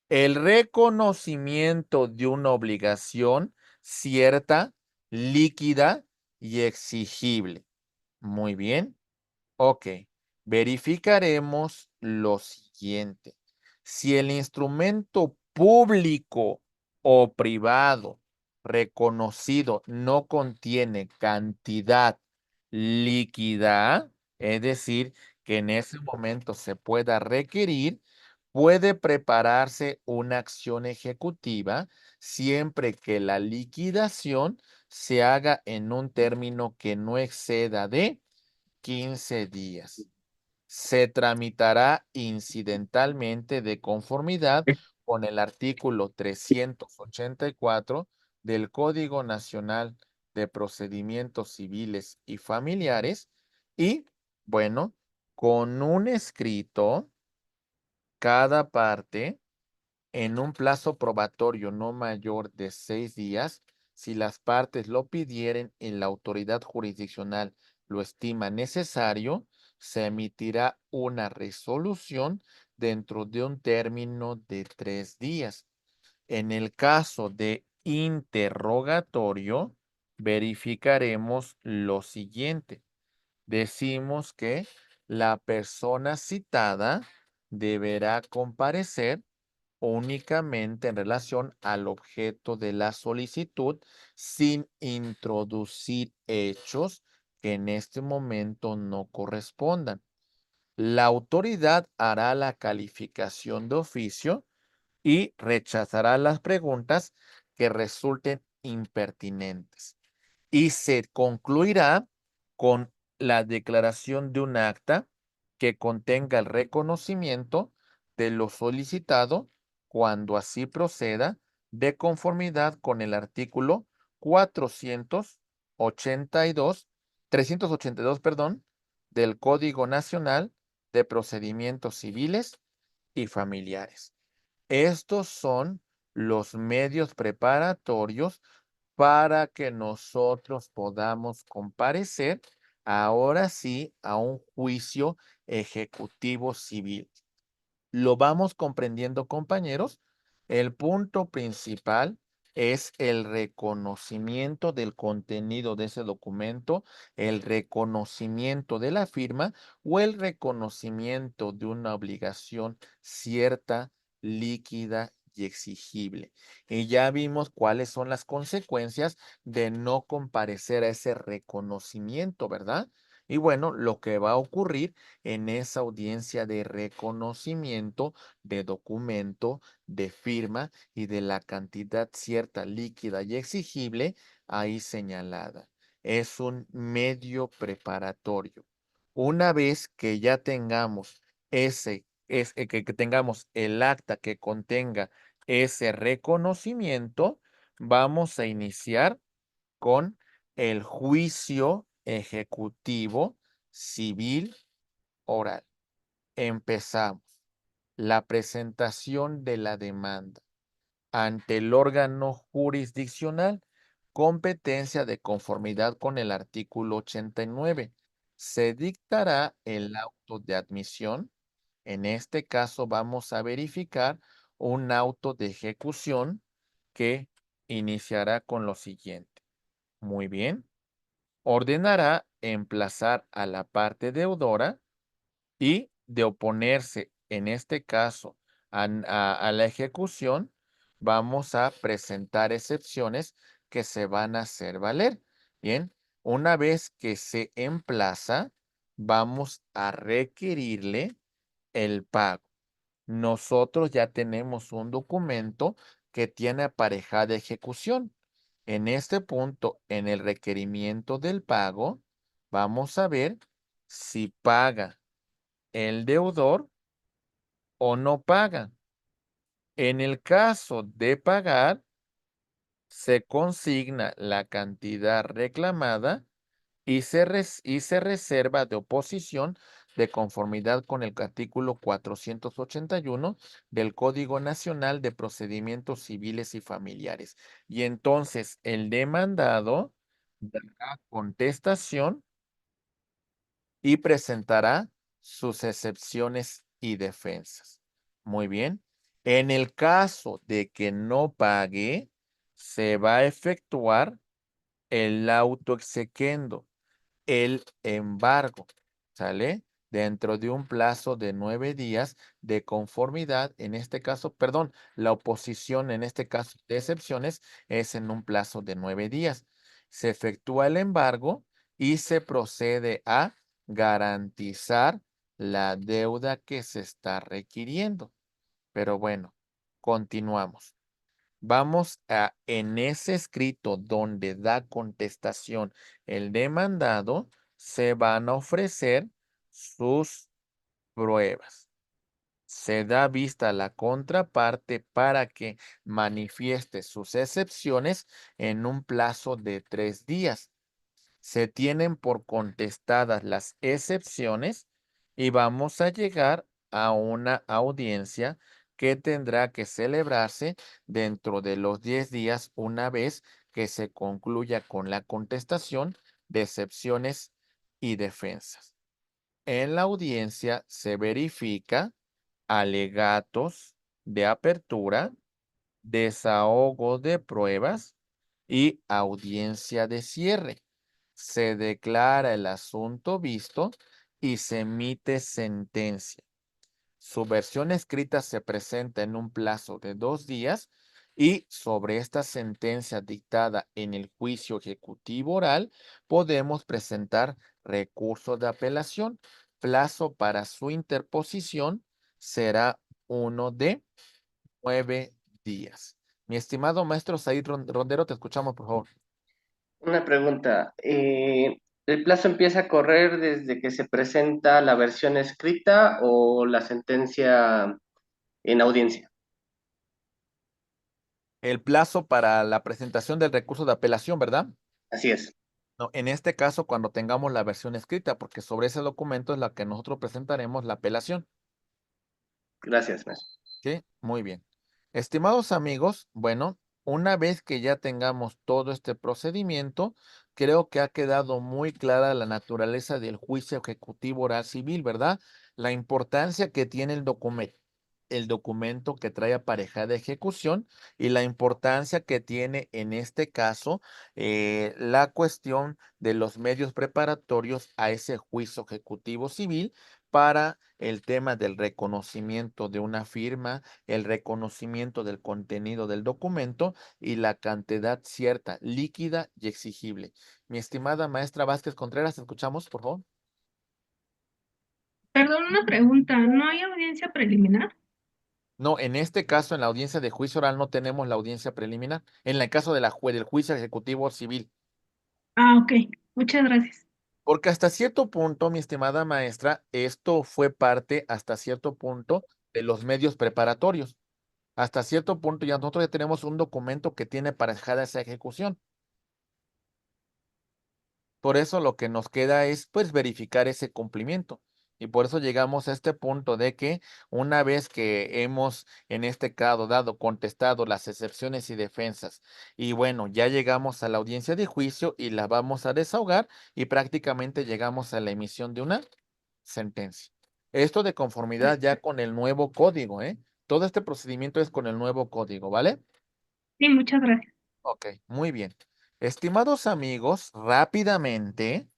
El reconocimiento de una obligación cierta, líquida y exigible. Muy bien. Ok. Verificaremos lo siguiente. Si el instrumento público o privado reconocido no contiene cantidad líquida, es decir, que en ese momento se pueda requerir, puede prepararse una acción ejecutiva siempre que la liquidación se haga en un término que no exceda de 15 días. Se tramitará incidentalmente de conformidad con el artículo 384 del Código Nacional de Procedimientos Civiles y Familiares y, bueno, con un escrito, cada parte en un plazo probatorio no mayor de 6 días, si las partes lo pidieren y la autoridad jurisdiccional lo estima necesario, se emitirá una resolución dentro de un término de 3 días. En el caso de interrogatorio, verificaremos lo siguiente. Decimos que la persona citada deberá comparecer únicamente en relación al objeto de la solicitud sin introducir hechos que en este momento no correspondan. La autoridad hará la calificación de oficio y rechazará las preguntas que resulten impertinentes y se concluirá con la declaración de un acta que contenga el reconocimiento de lo solicitado cuando así proceda de conformidad con el artículo 482, 382, perdón, del Código Nacional de Procedimientos Civiles y Familiares. Estos son los medios preparatorios para que nosotros podamos comparecer ahora sí a un juicio ejecutivo civil. ¿Lo vamos comprendiendo, compañeros? El punto principal es el reconocimiento del contenido de ese documento, el reconocimiento de la firma o el reconocimiento de una obligación cierta, líquida y exigible. Y ya vimos cuáles son las consecuencias de no comparecer a ese reconocimiento, ¿verdad? Y bueno, lo que va a ocurrir en esa audiencia de reconocimiento de documento, de firma y de la cantidad cierta, líquida y exigible ahí señalada. Es un medio preparatorio. Una vez que ya tengamos que tengamos el acta que contenga ese reconocimiento, vamos a iniciar con el juicio ejecutivo civil oral. Empezamos. La presentación de la demanda ante el órgano jurisdiccional, competencia de conformidad con el artículo 89. Se dictará el auto de admisión. En este caso vamos a verificar un auto de ejecución que iniciará con lo siguiente. Muy bien. Ordenará emplazar a la parte deudora y de oponerse en este caso, a la ejecución, vamos a presentar excepciones que se van a hacer valer. Bien, una vez que se emplaza, vamos a requerirle el pago. Nosotros ya tenemos un documento que tiene aparejada ejecución. En este punto, en el requerimiento del pago, vamos a ver si paga el deudor o no paga. En el caso de pagar, se consigna la cantidad reclamada y se reserva de oposición de conformidad con el artículo 481 del Código Nacional de Procedimientos Civiles y Familiares. Y entonces el demandado dará contestación y presentará sus excepciones y defensas. Muy bien. En el caso de que no pague, se va a efectuar el auto exequendo, el embargo, ¿sale? Dentro de un plazo de 9 días de conformidad, en este caso, perdón, la oposición en este caso de excepciones es en un plazo de 9 días. Se efectúa el embargo y se procede a garantizar la deuda que se está requiriendo. Pero bueno, continuamos. Vamos a, en ese escrito donde da contestación el demandado, se van a ofrecer sus pruebas. Se da vista a la contraparte para que manifieste sus excepciones en un plazo de 3 días. Se tienen por contestadas las excepciones y vamos a llegar a una audiencia que tendrá que celebrarse dentro de los 10 días una vez que se concluya con la contestación de excepciones y defensas. En la audiencia se verifica alegatos de apertura, desahogo de pruebas y audiencia de cierre. Se declara el asunto visto y se emite sentencia. Su versión escrita se presenta en un plazo de 2 días y sobre esta sentencia dictada en el juicio ejecutivo oral podemos presentar recurso de apelación. Plazo para su interposición será uno de 9 días. Mi estimado maestro Said Rondero, te escuchamos, por favor. Una pregunta. ¿El plazo empieza a correr desde que se presenta la versión escrita o la sentencia en audiencia? El plazo para la presentación del recurso de apelación, ¿verdad? Así es. No, en este caso, cuando tengamos la versión escrita, porque sobre ese documento es la que nosotros presentaremos la apelación. Gracias, maestro. ¿Sí? Muy bien. Estimados amigos, bueno, una vez que ya tengamos todo este procedimiento, creo que ha quedado muy clara la naturaleza del juicio ejecutivo oral civil, ¿verdad? La importancia que tiene el documento que trae aparejada ejecución y la importancia que tiene en este caso la cuestión de los medios preparatorios a ese juicio ejecutivo civil para el tema del reconocimiento de una firma, el reconocimiento del contenido del documento y la cantidad cierta, líquida y exigible. Mi estimada maestra Vázquez Contreras, escuchamos, por favor. Perdón, una pregunta, ¿no hay audiencia preliminar? No, en este caso, en la audiencia de juicio oral no tenemos la audiencia preliminar. En el caso de del juicio ejecutivo civil. Ah, ok, muchas gracias. Porque hasta cierto punto, mi estimada maestra, esto fue parte, hasta cierto punto, de los medios preparatorios. Hasta cierto punto ya nosotros ya tenemos un documento que tiene aparejada esa ejecución. Por eso lo que nos queda es pues verificar ese cumplimiento. Y por eso llegamos a este punto de que una vez que hemos en este caso contestado las excepciones y defensas, y bueno, ya llegamos a la audiencia de juicio y la vamos a desahogar y prácticamente llegamos a la emisión de una sentencia. Esto de conformidad ya con el nuevo código, ¿eh? Todo este procedimiento es con el nuevo código, ¿vale? Sí, muchas gracias. Ok, muy bien. Estimados amigos, rápidamente,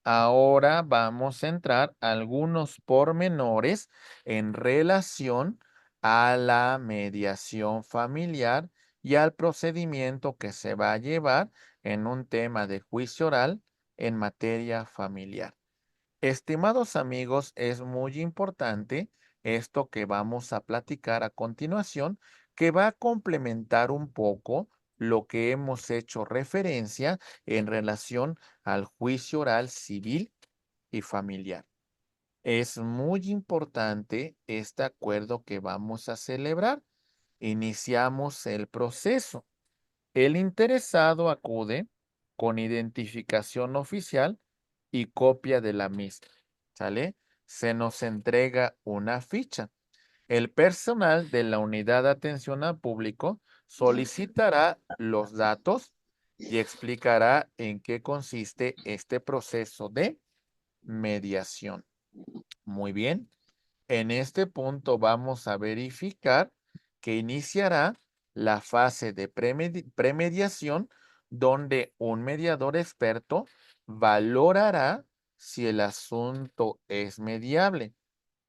Ahora vamos a entrar a algunos pormenores en relación a la mediación familiar y al procedimiento que se va a llevar en un tema de juicio oral en materia familiar. Estimados amigos, es muy importante esto que vamos a platicar a continuación, que va a complementar un poco lo que hemos hecho referencia en relación al juicio oral civil y familiar. Es muy importante este acuerdo que vamos a celebrar. Iniciamos el proceso. El interesado acude con identificación oficial y copia de la misma. ¿Sale? Se nos entrega una ficha. El personal de la unidad de atención al público solicitará los datos y explicará en qué consiste este proceso de mediación. Muy bien. En este punto vamos a verificar que iniciará la fase de premediación, donde un mediador experto valorará si el asunto es mediable,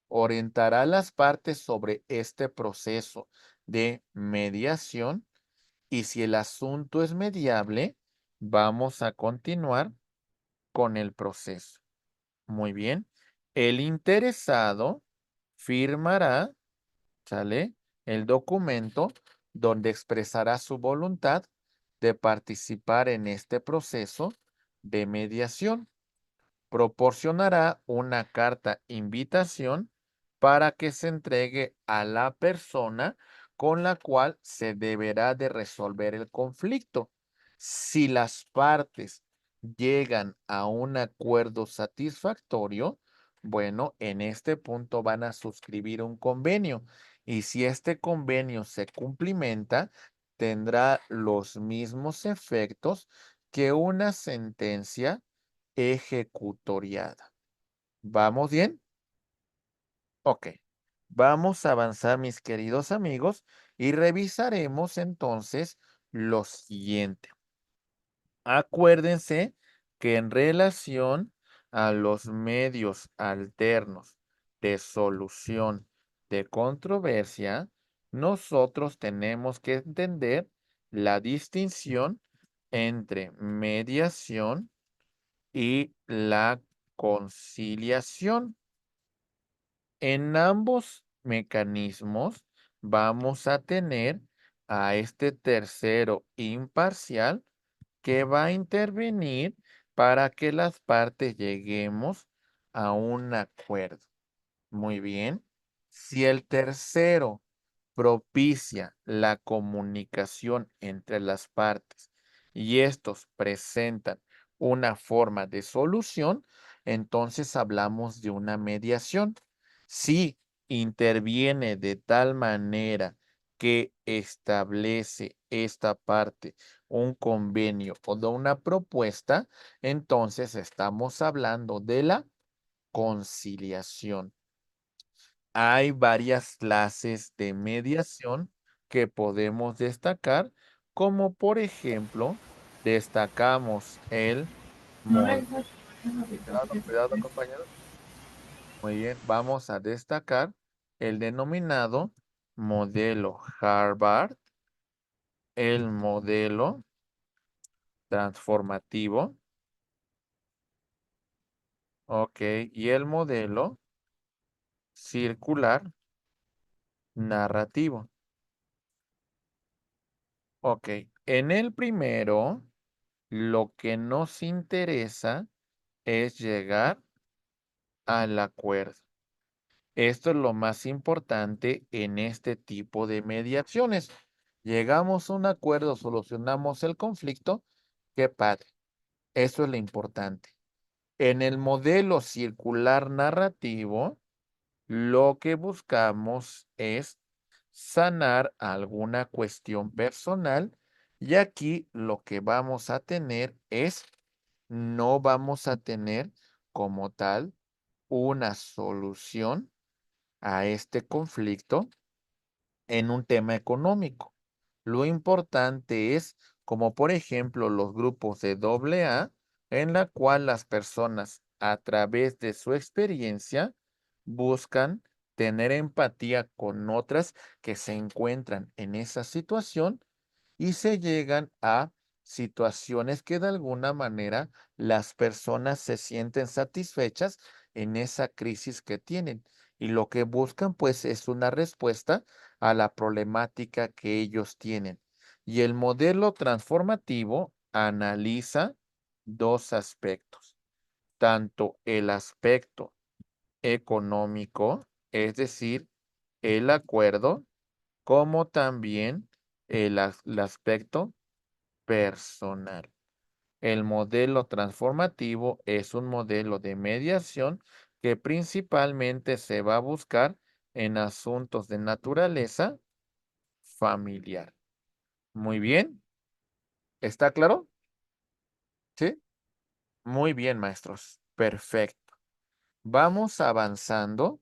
orientará a las partes sobre este proceso de mediación y si el asunto es mediable, vamos a continuar con el proceso. Muy bien. El interesado firmará, ¿sale? El documento donde expresará su voluntad de participar en este proceso de mediación. Proporcionará una carta invitación para que se entregue a la persona con la cual se deberá de resolver el conflicto. Si las partes llegan a un acuerdo satisfactorio, bueno, en este punto van a suscribir un convenio y si este convenio se cumplimenta, tendrá los mismos efectos que una sentencia ejecutoriada. ¿Vamos bien? Ok. Vamos a avanzar, mis queridos amigos, y revisaremos entonces lo siguiente. Acuérdense que en relación a los medios alternos de solución de controversia, nosotros tenemos que entender la distinción entre mediación y la conciliación. En ambos mecanismos vamos a tener a este tercero imparcial que va a intervenir para que las partes lleguemos a un acuerdo. Muy bien. Si el tercero propicia la comunicación entre las partes y estos presentan una forma de solución, entonces hablamos de una mediación. Si interviene de tal manera que establece esta parte un convenio o de una propuesta, entonces estamos hablando de la conciliación. Hay varias clases de mediación que podemos destacar, como por ejemplo, destacamos el modelo. Cuidado, compañero. Muy bien, vamos a destacar el denominado modelo Harvard, el modelo transformativo, ok, y el modelo circular narrativo. Ok, en el primero, lo que nos interesa es llegar al acuerdo. Esto es lo más importante en este tipo de mediaciones. Llegamos a un acuerdo, solucionamos el conflicto. Qué padre. Eso es lo importante. En el modelo circular narrativo, lo que buscamos es sanar alguna cuestión personal y aquí lo que vamos a tener es, no vamos a tener como tal una solución a este conflicto en un tema económico. Lo importante es, como por ejemplo los grupos de AA, en la cual las personas a través de su experiencia, buscan tener empatía con otras que se encuentran en esa situación y se llegan a situaciones que de alguna manera las personas se sienten satisfechas en esa crisis que tienen. Y lo que buscan pues es una respuesta a la problemática que ellos tienen. Y el modelo transformativo analiza dos aspectos, tanto el aspecto económico, es decir, el acuerdo, como también el aspecto personal. El modelo transformativo es un modelo de mediación que principalmente se va a buscar en asuntos de naturaleza familiar. Muy bien. ¿Está claro? ¿Sí? Muy bien, maestros. Perfecto. Vamos avanzando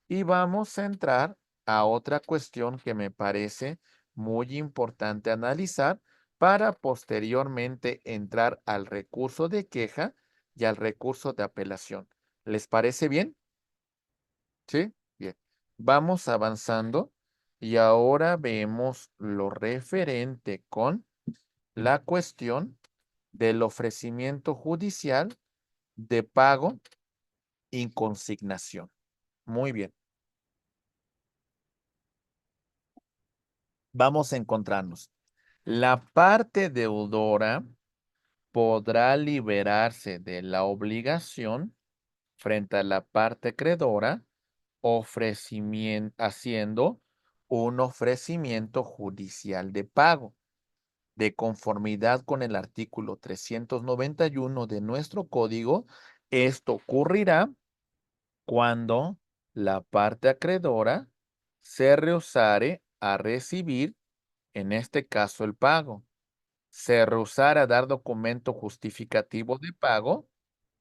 y vamos a entrar a otra cuestión que me parece muy importante analizar para posteriormente entrar al recurso de queja y al recurso de apelación. ¿Les parece bien? ¿Sí? Bien. Vamos avanzando y ahora vemos lo referente con la cuestión del ofrecimiento judicial de pago y consignación. Muy bien. Vamos a encontrarnos. La parte deudora podrá liberarse de la obligación frente a la parte acreedora haciendo un ofrecimiento judicial de pago. De conformidad con el artículo 391 de nuestro código, esto ocurrirá cuando la parte acreedora se rehusare a recibir, en este caso el pago, se rehusara a dar documento justificativo de pago,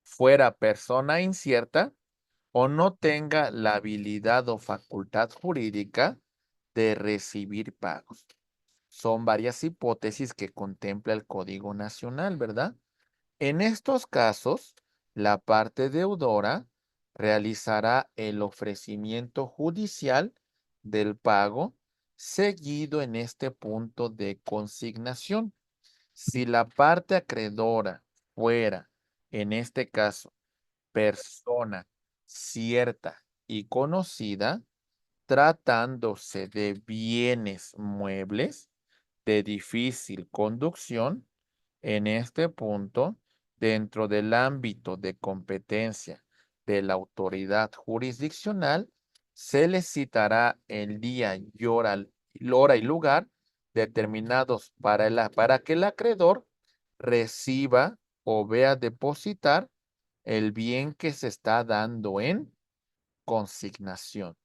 fuera persona incierta o no tenga la habilidad o facultad jurídica de recibir pagos. Son varias hipótesis que contempla el Código Nacional, ¿verdad? En estos casos, la parte deudora realizará el ofrecimiento judicial del pago seguido en este punto de consignación. Si la parte acreedora fuera, en este caso, persona cierta y conocida, tratándose de bienes muebles de difícil conducción, en este punto, dentro del ámbito de competencia de la autoridad jurisdiccional, se le citará el día y hora y lugar determinados para que el acreedor reciba o vea depositar el bien que se está dando en consignación.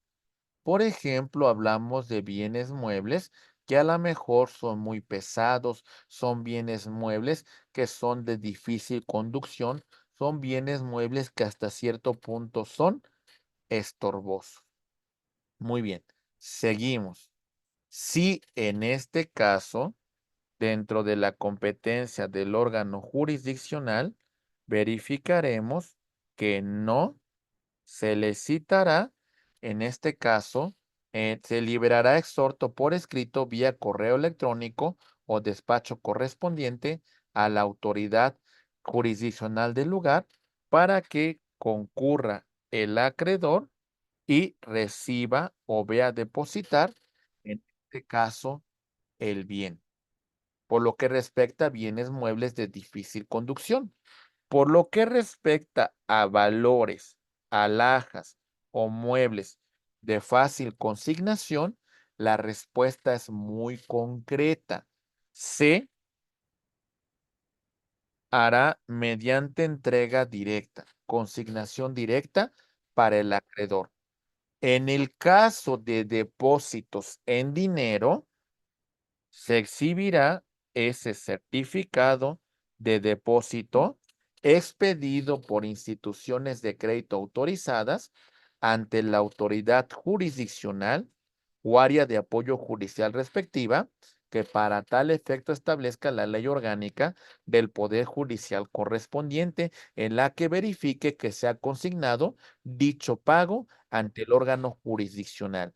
Por ejemplo, hablamos de bienes muebles que a lo mejor son muy pesados, son bienes muebles que son de difícil conducción, son bienes muebles que hasta cierto punto son estorbosos. Muy bien, seguimos. Si en este caso, dentro de la competencia del órgano jurisdiccional, verificaremos que no se le citará, en este caso, se liberará exhorto por escrito vía correo electrónico o despacho correspondiente a la autoridad jurisdiccional del lugar para que concurra el acreedor y reciba o vea depositar, en este caso, el bien. Por lo que respecta a bienes muebles de difícil conducción. Por lo que respecta a valores, alhajas o muebles de fácil consignación, la respuesta es muy concreta. Se hará mediante entrega directa, consignación directa para el acreedor. En el caso de depósitos en dinero, se exhibirá ese certificado de depósito expedido por instituciones de crédito autorizadas ante la autoridad jurisdiccional o área de apoyo judicial respectiva que para tal efecto establezca la ley orgánica del Poder Judicial correspondiente, en la que verifique que se ha consignado dicho pago ante el órgano jurisdiccional.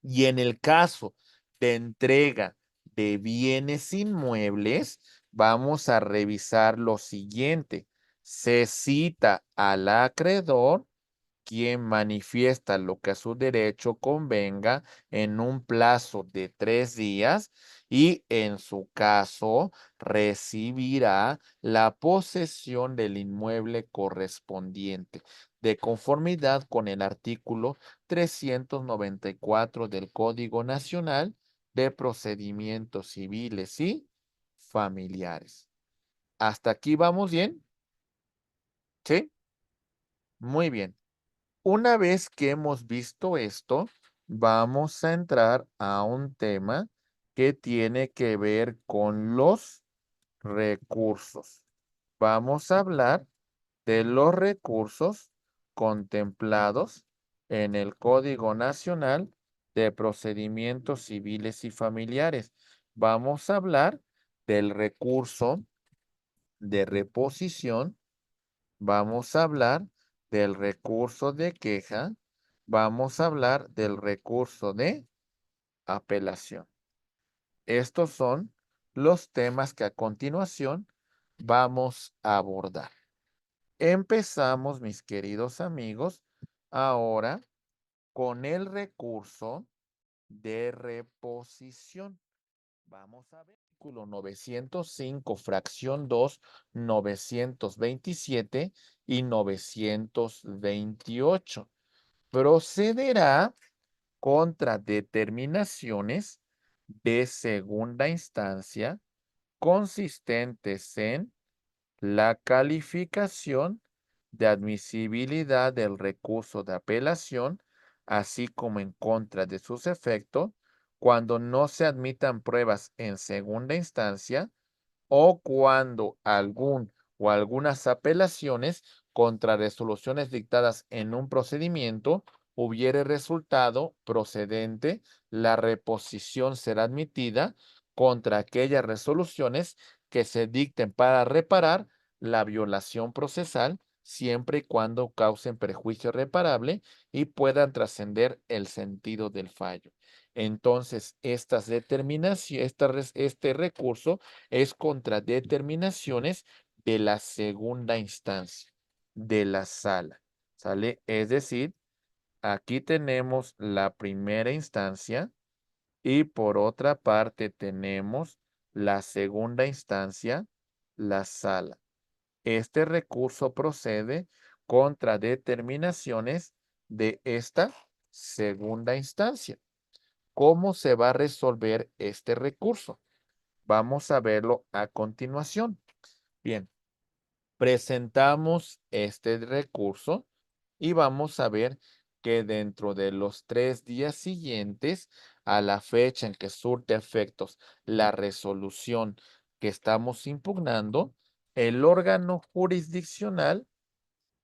Y en el caso de entrega de bienes inmuebles, vamos a revisar lo siguiente. Se cita al acreedor, quien manifiesta lo que a su derecho convenga en un plazo de 3 días y en su caso recibirá la posesión del inmueble correspondiente de conformidad con el artículo 394 del Código Nacional de Procedimientos Civiles y Familiares. ¿Hasta aquí vamos bien? ¿Sí? Muy bien. Una vez que hemos visto esto, vamos a entrar a un tema que tiene que ver con los recursos. Vamos a hablar de los recursos contemplados en el Código Nacional de Procedimientos Civiles y Familiares. Vamos a hablar del recurso de reposición. Vamos a hablar del recurso de queja. Vamos a hablar del recurso de apelación. Estos son los temas que a continuación vamos a abordar. Empezamos, mis queridos amigos, ahora con el recurso de reposición. Vamos a ver, artículo 905, fracción 2, 927 y 928. Procederá contra determinaciones de segunda instancia consistentes en la calificación de admisibilidad del recurso de apelación, así como en contra de sus efectos, cuando no se admitan pruebas en segunda instancia o cuando algún o algunas apelaciones contra resoluciones dictadas en un procedimiento hubiere resultado procedente, la reposición será admitida contra aquellas resoluciones que se dicten para reparar la violación procesal, siempre y cuando causen perjuicio reparable y puedan trascender el sentido del fallo. Entonces, estas determinaciones, este recurso es contra determinaciones de la segunda instancia, de la sala, ¿sale? Es decir, aquí tenemos la primera instancia y por otra parte tenemos la segunda instancia, la sala. Este recurso procede contra determinaciones de esta segunda instancia. ¿Cómo se va a resolver este recurso? Vamos a verlo a continuación. Bien, presentamos este recurso y vamos a ver que dentro de los 3 días siguientes a la fecha en que surte efectos la resolución que estamos impugnando, el órgano jurisdiccional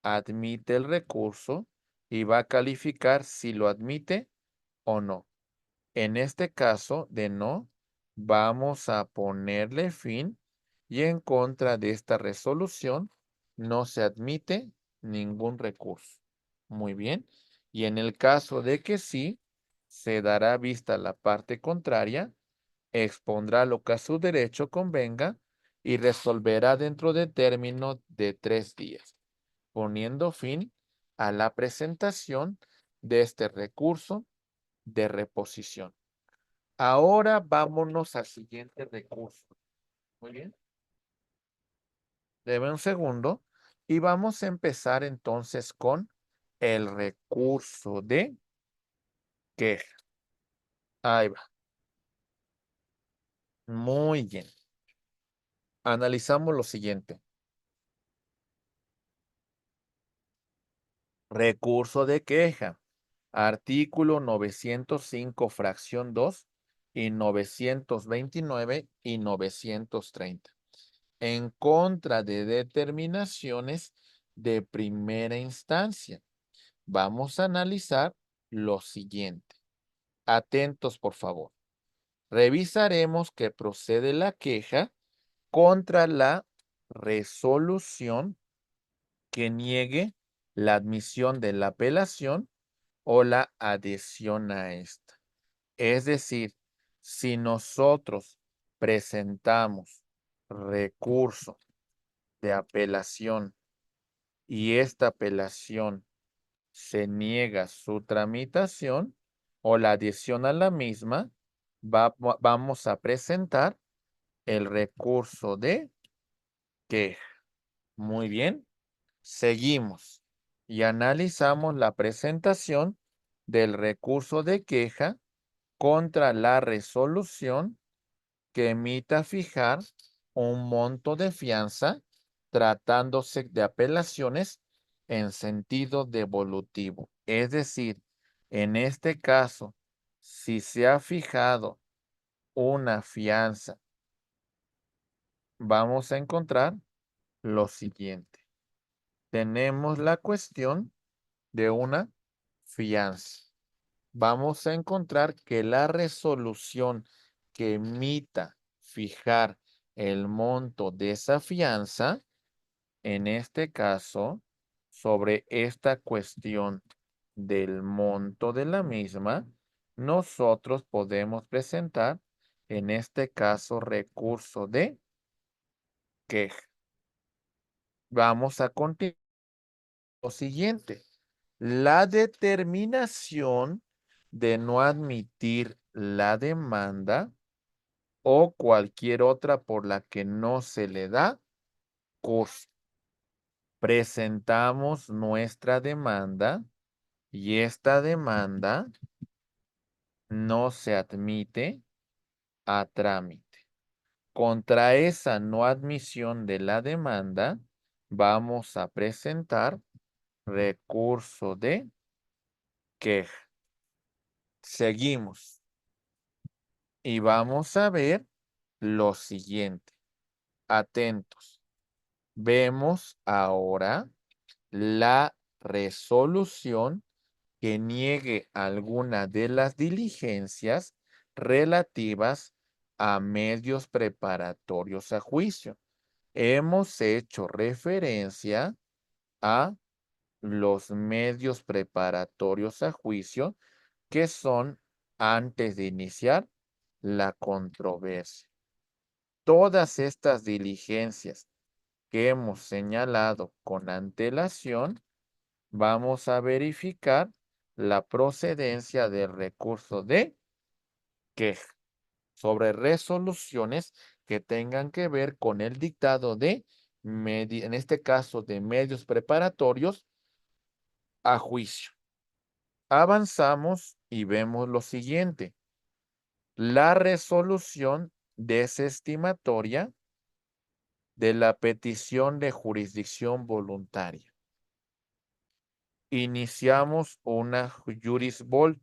admite el recurso y va a calificar si lo admite o no. En este caso de no, vamos a ponerle fin y en contra de esta resolución no se admite ningún recurso. Muy bien. Y en el caso de que sí, se dará vista a la parte contraria, expondrá lo que a su derecho convenga y resolverá dentro de término de 3 días, poniendo fin a la presentación de este recurso de reposición. Ahora vámonos al siguiente recurso. Muy bien. Deme un segundo. Y vamos a empezar entonces con el recurso de queja. Ahí va. Muy bien. Analizamos lo siguiente. Recurso de queja. Artículo 905, fracción 2 y 929 y 930. En contra de determinaciones de primera instancia. Vamos a analizar lo siguiente. Atentos, por favor. revisaremos que procede la queja contra la resolución que niegue la admisión de la apelación o la adhesión a esta. Es decir, si nosotros presentamos recurso de apelación y esta apelación se niega su tramitación o la adhesión a la misma, vamos a presentar el recurso de queja. Muy bien, seguimos y analizamos la presentación del recurso de queja contra la resolución que emita fijar un monto de fianza tratándose de apelaciones en sentido devolutivo. Es decir, en este caso, si se ha fijado una fianza, vamos a encontrar lo siguiente. Tenemos la cuestión de una fianza. Vamos a encontrar que la resolución que emita fijar el monto de esa fianza, en este caso, sobre esta cuestión del monto de la misma, nosotros podemos presentar, en este caso, recurso de queja. Vamos a continuar lo siguiente. La determinación de no admitir la demanda o cualquier otra por la que no se le da curso. Presentamos nuestra demanda y esta demanda no se admite a trámite. Contra esa no admisión de la demanda, vamos a presentar recurso de queja. Seguimos y vamos a ver lo siguiente. Atentos. Vemos ahora la resolución que niegue alguna de las diligencias relativas a medios preparatorios a juicio. Hemos hecho referencia a los medios preparatorios a juicio que son antes de iniciar la controversia. Todas estas diligencias que hemos señalado con antelación, vamos a verificar la procedencia del recurso de queja sobre resoluciones que tengan que ver con el dictado de, en este caso, de medios preparatorios a juicio. Avanzamos y vemos lo siguiente. La resolución desestimatoria de la petición de jurisdicción voluntaria. Iniciamos una juris volt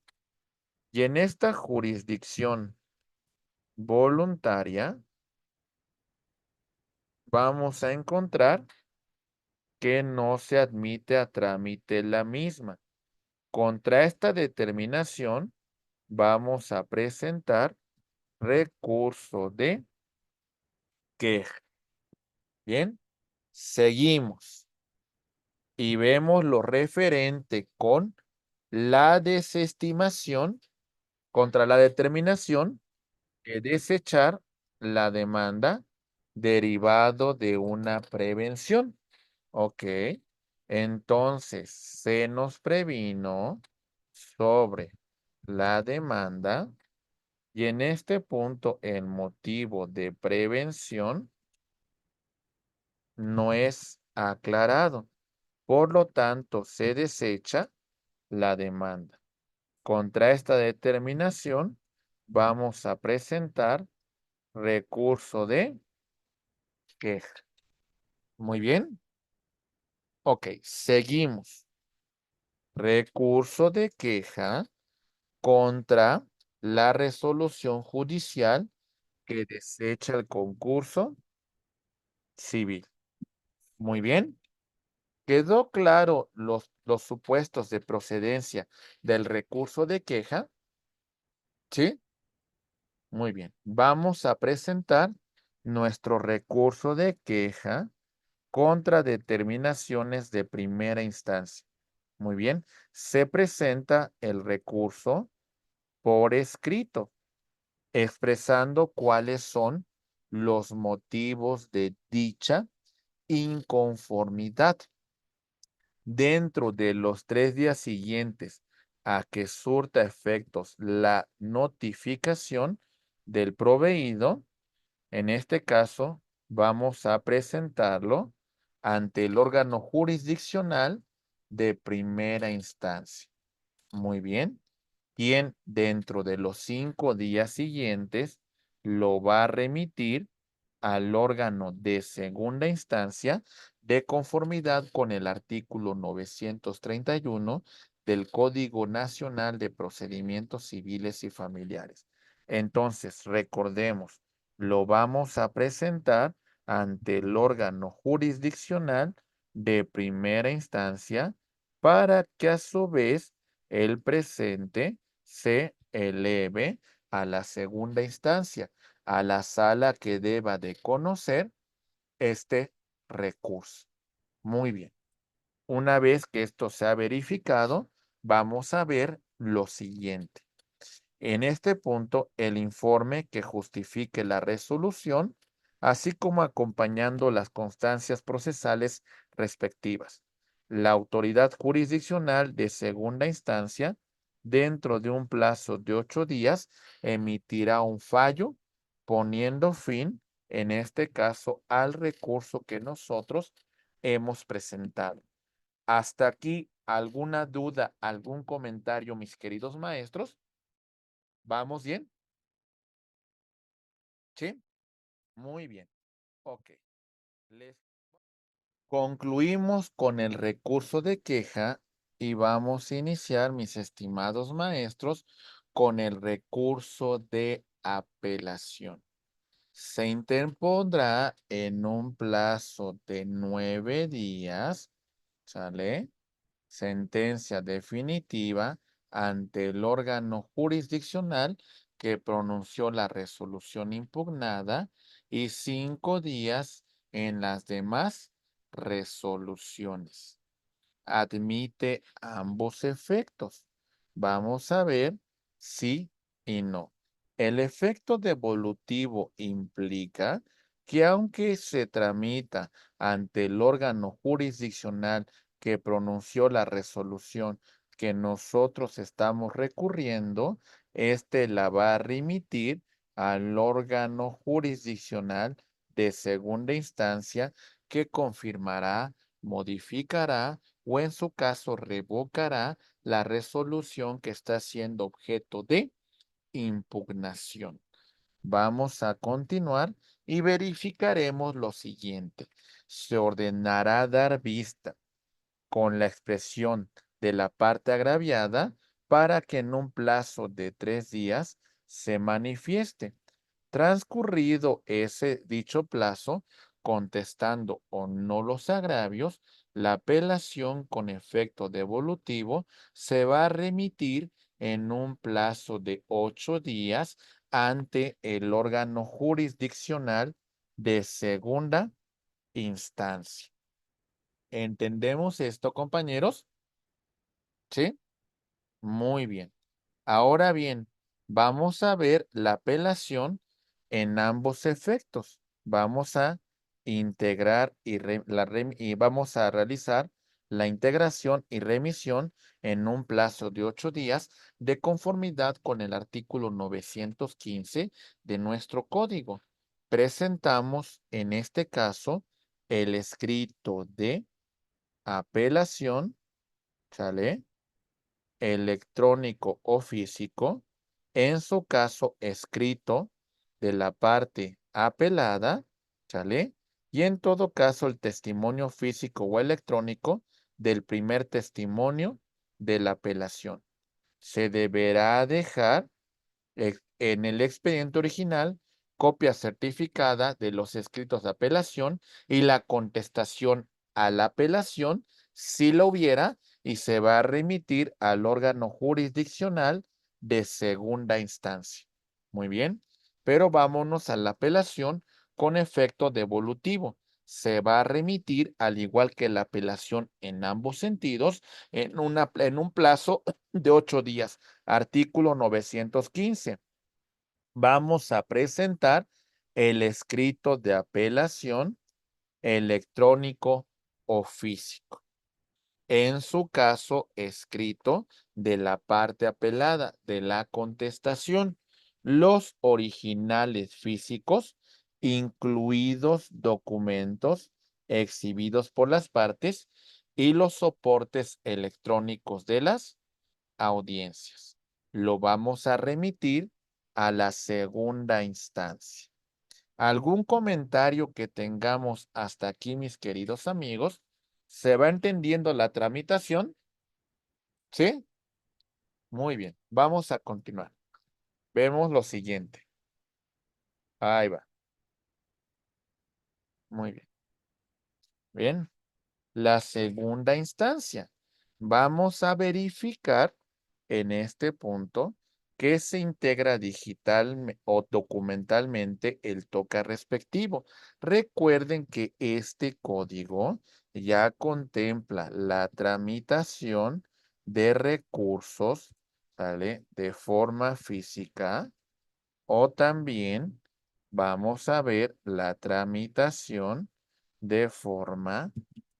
y en esta jurisdicción voluntaria vamos a encontrar que no se admite a trámite la misma. Contra esta determinación vamos a presentar recurso de queja. Bien, seguimos y vemos lo referente con la desestimación contra la determinación de desechar la demanda derivado de una prevención. Ok, entonces se nos previno sobre la demanda y en este punto el motivo de prevención no es aclarado. Por lo tanto, se desecha la demanda. Contra esta determinación, vamos a presentar recurso de queja. Muy bien. Ok, seguimos. Recurso de queja contra la resolución judicial que desecha el concurso civil. Muy bien. ¿Quedó claro los supuestos de procedencia del recurso de queja? ¿Sí? Muy bien. Vamos a presentar nuestro recurso de queja contra determinaciones de primera instancia. Muy bien. Se presenta el recurso por escrito, expresando cuáles son los motivos de dicha inconformidad. Dentro de los 3 días siguientes a que surta efectos la notificación del proveído, en este caso vamos a presentarlo ante el órgano jurisdiccional de primera instancia. Muy bien. Quien dentro de los 5 días siguientes lo va a remitir al órgano de segunda instancia de conformidad con el artículo 931 del Código Nacional de Procedimientos Civiles y Familiares. Entonces, recordemos, lo vamos a presentar ante el órgano jurisdiccional de primera instancia para que a su vez el presente se eleve a la segunda instancia, a la sala que deba de conocer este recurso. Muy bien. Una vez que esto se ha verificado, vamos a ver lo siguiente. En este punto, el informe que justifique la resolución, así como acompañando las constancias procesales respectivas. La autoridad jurisdiccional de segunda instancia, dentro de un plazo de 8 días, emitirá un fallo poniendo fin, en este caso, al recurso que nosotros hemos presentado. Hasta aquí, ¿alguna duda, algún comentario, mis queridos maestros? ¿Vamos bien? ¿Sí? Muy bien. Ok. Concluimos con el recurso de queja y vamos a iniciar, mis estimados maestros, con el recurso de apelación. Se interpondrá en un plazo de 9 días, ¿sale? Sentencia definitiva ante el órgano jurisdiccional que pronunció la resolución impugnada y 5 días en las demás resoluciones. Admite ambos efectos. Vamos a ver sí y no. El efecto devolutivo implica que aunque se tramita ante el órgano jurisdiccional que pronunció la resolución que nosotros estamos recurriendo, este la va a remitir al órgano jurisdiccional de segunda instancia que confirmará, modificará o en su caso revocará la resolución que está siendo objeto de impugnación. Vamos a continuar y verificaremos lo siguiente. Se ordenará dar vista con la expresión de la parte agraviada para que en un plazo de 3 días se manifieste. Transcurrido ese dicho plazo, contestando o no los agravios, la apelación con efecto devolutivo se va a remitir en un plazo de 8 días ante el órgano jurisdiccional de segunda instancia. ¿Entendemos esto, compañeros? ¿Sí? Muy bien. Ahora bien, vamos a ver la apelación en ambos efectos. Vamos a integrar y vamos a realizar la integración y remisión en un plazo de 8 días de conformidad con el artículo 915 de nuestro código. Presentamos en este caso el escrito de apelación, ¿sale? Electrónico o físico, en su caso escrito de la parte apelada, ¿sale? Y en todo caso el testimonio físico o electrónico del primer testimonio de la apelación. Se deberá dejar en el expediente original copia certificada de los escritos de apelación y la contestación a la apelación, si lo hubiera, y se va a remitir al órgano jurisdiccional de segunda instancia. Muy bien. Pero vámonos a la apelación con efecto devolutivo. Se va a remitir, al igual que la apelación en ambos sentidos, en un plazo de 8 días. Artículo 915. Vamos a presentar el escrito de apelación electrónico o físico. En su caso, escrito de la parte apelada de la contestación, los originales físicos, incluidos documentos exhibidos por las partes y los soportes electrónicos de las audiencias. Lo vamos a remitir a la segunda instancia. ¿Algún comentario que tengamos hasta aquí, mis queridos amigos? ¿Se va entendiendo la tramitación? ¿Sí? Muy bien. Vamos a continuar. Vemos lo siguiente. Ahí va. Muy bien. Bien. La segunda instancia. Vamos a verificar en este punto que se integra digital o documentalmente el toca respectivo. Recuerden que este código ya contempla la tramitación de recursos, ¿vale? De forma física, o también vamos a ver la tramitación de forma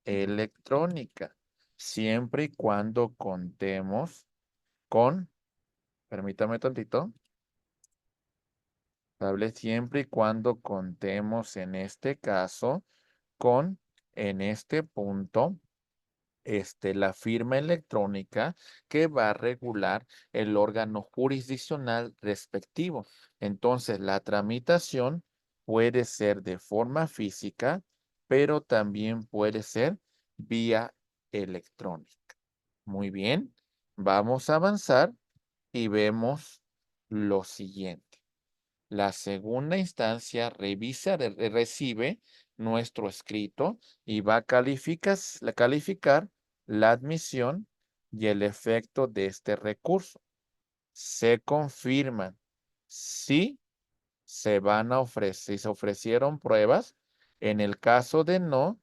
electrónica, siempre y cuando contemos con, permítame tantito, ¿vale? Siempre y cuando contemos en este caso con, en este punto, la firma electrónica que va a regular el órgano jurisdiccional respectivo. Entonces, la tramitación puede ser de forma física, pero también puede ser vía electrónica. Muy bien, vamos a avanzar y vemos lo siguiente. La segunda instancia recibe nuestro escrito y va a calificar la admisión y el efecto de este recurso. Se confirman si se van a ofrecer, si se ofrecieron pruebas. En el caso de no,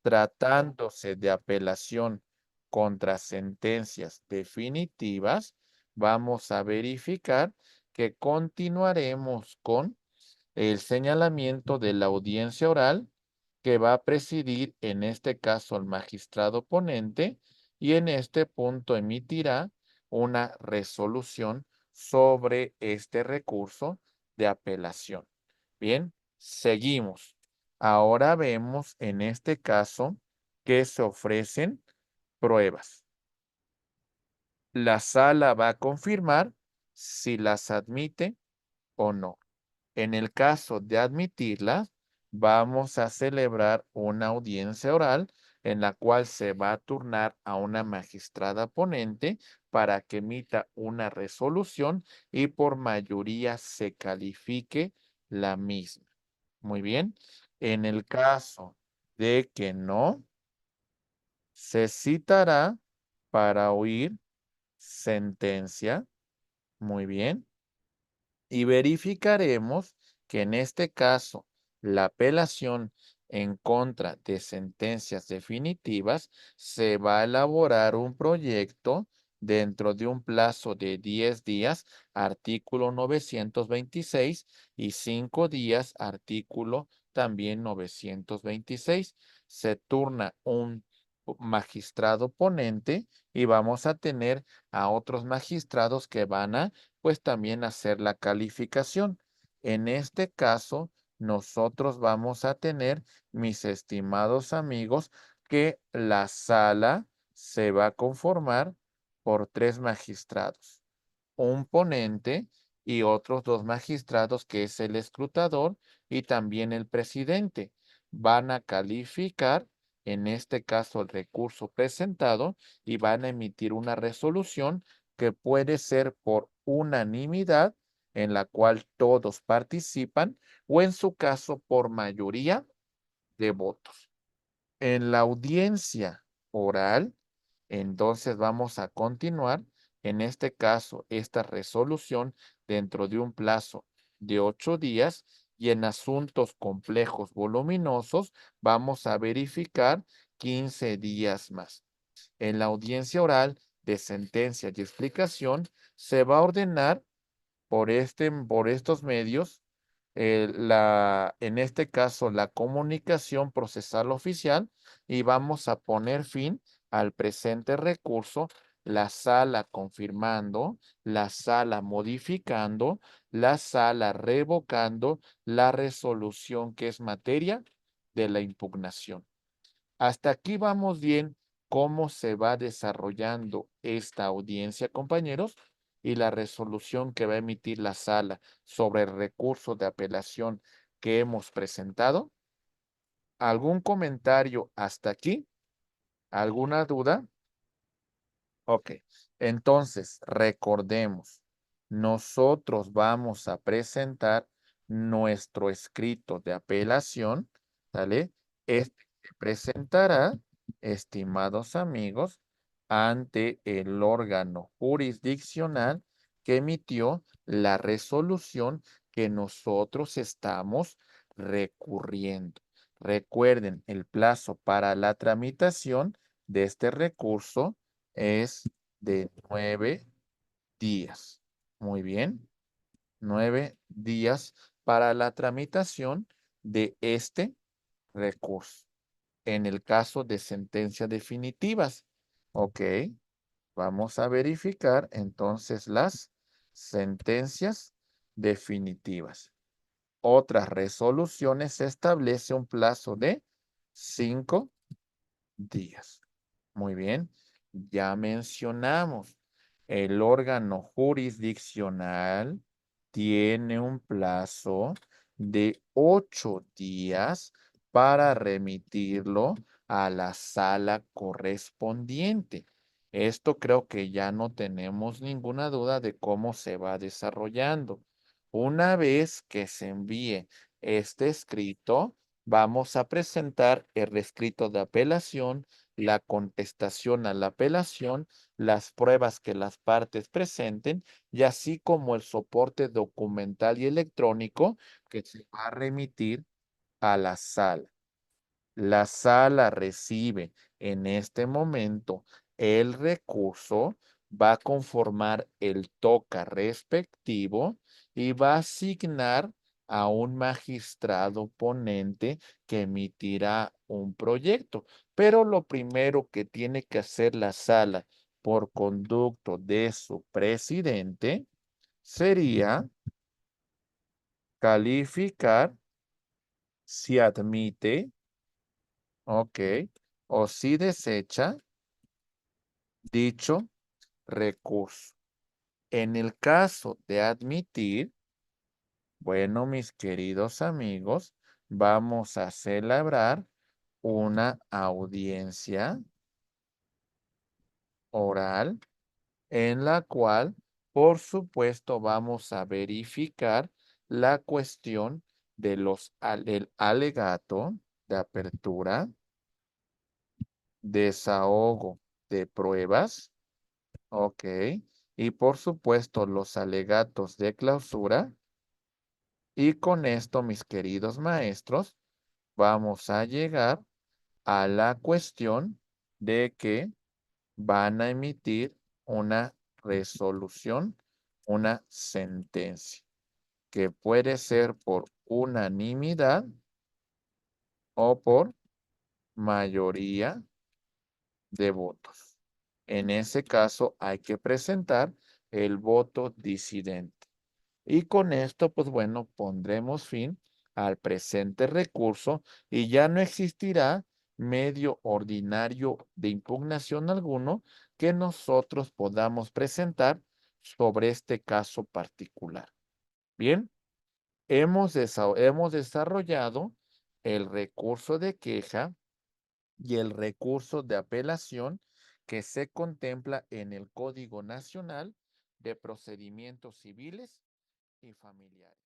tratándose de apelación contra sentencias definitivas, vamos a verificar que continuaremos con el señalamiento de la audiencia oral que va a presidir en este caso el magistrado ponente y en este punto emitirá una resolución sobre este recurso de apelación. Bien, seguimos. Ahora vemos en este caso que se ofrecen pruebas. La sala va a confirmar si las admite o no. En el caso de admitirlas, vamos a celebrar una audiencia oral en la cual se va a turnar a una magistrada ponente para que emita una resolución y por mayoría se califique la misma. Muy bien. En el caso de que no, se citará para oír sentencia. Muy bien. Y verificaremos que en este caso la apelación en contra de sentencias definitivas se va a elaborar un proyecto dentro de un plazo de 10 días, artículo 926, y 5 días, artículo también 926. Se turna un magistrado ponente y vamos a tener a otros magistrados que van a pues también hacer la calificación. En este caso, nosotros vamos a tener, mis estimados amigos, que la sala se va a conformar por 3 magistrados, un ponente y otros 2 magistrados, que es el escrutador y también el presidente. Van a calificar, en este caso, el recurso presentado y van a emitir una resolución que puede ser por unanimidad, en la cual todos participan, o en su caso por mayoría de votos. En la audiencia oral, entonces vamos a continuar. En este caso, esta resolución dentro de un plazo de 8 días y en asuntos complejos voluminosos vamos a verificar 15 días más. En la audiencia oral de sentencia y explicación se va a ordenar por estos medios, en este caso, la comunicación procesal oficial y vamos a poner fin al presente recurso, la sala confirmando, la sala modificando, la sala revocando la resolución que es materia de la impugnación. Hasta aquí vamos bien cómo se va desarrollando esta audiencia, compañeros, y la resolución que va a emitir la sala sobre el recurso de apelación que hemos presentado. ¿Algún comentario hasta aquí? ¿Alguna duda? Ok, entonces recordemos, nosotros vamos a presentar nuestro escrito de apelación, ¿sale? Este se presentará, estimados amigos, ante el órgano jurisdiccional que emitió la resolución que nosotros estamos recurriendo. Recuerden, el plazo para la tramitación de este recurso es de 9 días. Muy bien. 9 días para la tramitación de este recurso. En el caso de sentencias definitivas. Ok. Vamos a verificar entonces las sentencias definitivas. Otras resoluciones se establece un plazo de 5 días. Muy bien, ya mencionamos, el órgano jurisdiccional tiene un plazo de 8 días para remitirlo a la sala correspondiente. Esto creo que ya no tenemos ninguna duda de cómo se va desarrollando. Una vez que se envíe este escrito, vamos a presentar el escrito de apelación, la contestación a la apelación, las pruebas que las partes presenten y así como el soporte documental y electrónico que se va a remitir a la sala. La sala recibe en este momento el recurso, va a conformar el TOCA respectivo y va a asignar a un magistrado ponente que emitirá un proyecto. Pero lo primero que tiene que hacer la sala por conducto de su presidente sería calificar si admite, ok, o si desecha dicho recurso. En el caso de admitir, bueno, mis queridos amigos, vamos a celebrar una audiencia oral en la cual, por supuesto, vamos a verificar la cuestión de del alegato de apertura, desahogo de pruebas, ok, y por supuesto los alegatos de clausura. Y con esto, mis queridos maestros, vamos a llegar a la cuestión de que van a emitir una resolución, una sentencia, que puede ser por unanimidad o por mayoría de votos. En ese caso hay que presentar el voto disidente. Y con esto, pues bueno, pondremos fin al presente recurso y ya no existirá medio ordinario de impugnación alguno que nosotros podamos presentar sobre este caso particular. Bien, hemos desarrollado el recurso de queja y el recurso de apelación que se contempla en el Código Nacional de Procedimientos Civiles y Familiares.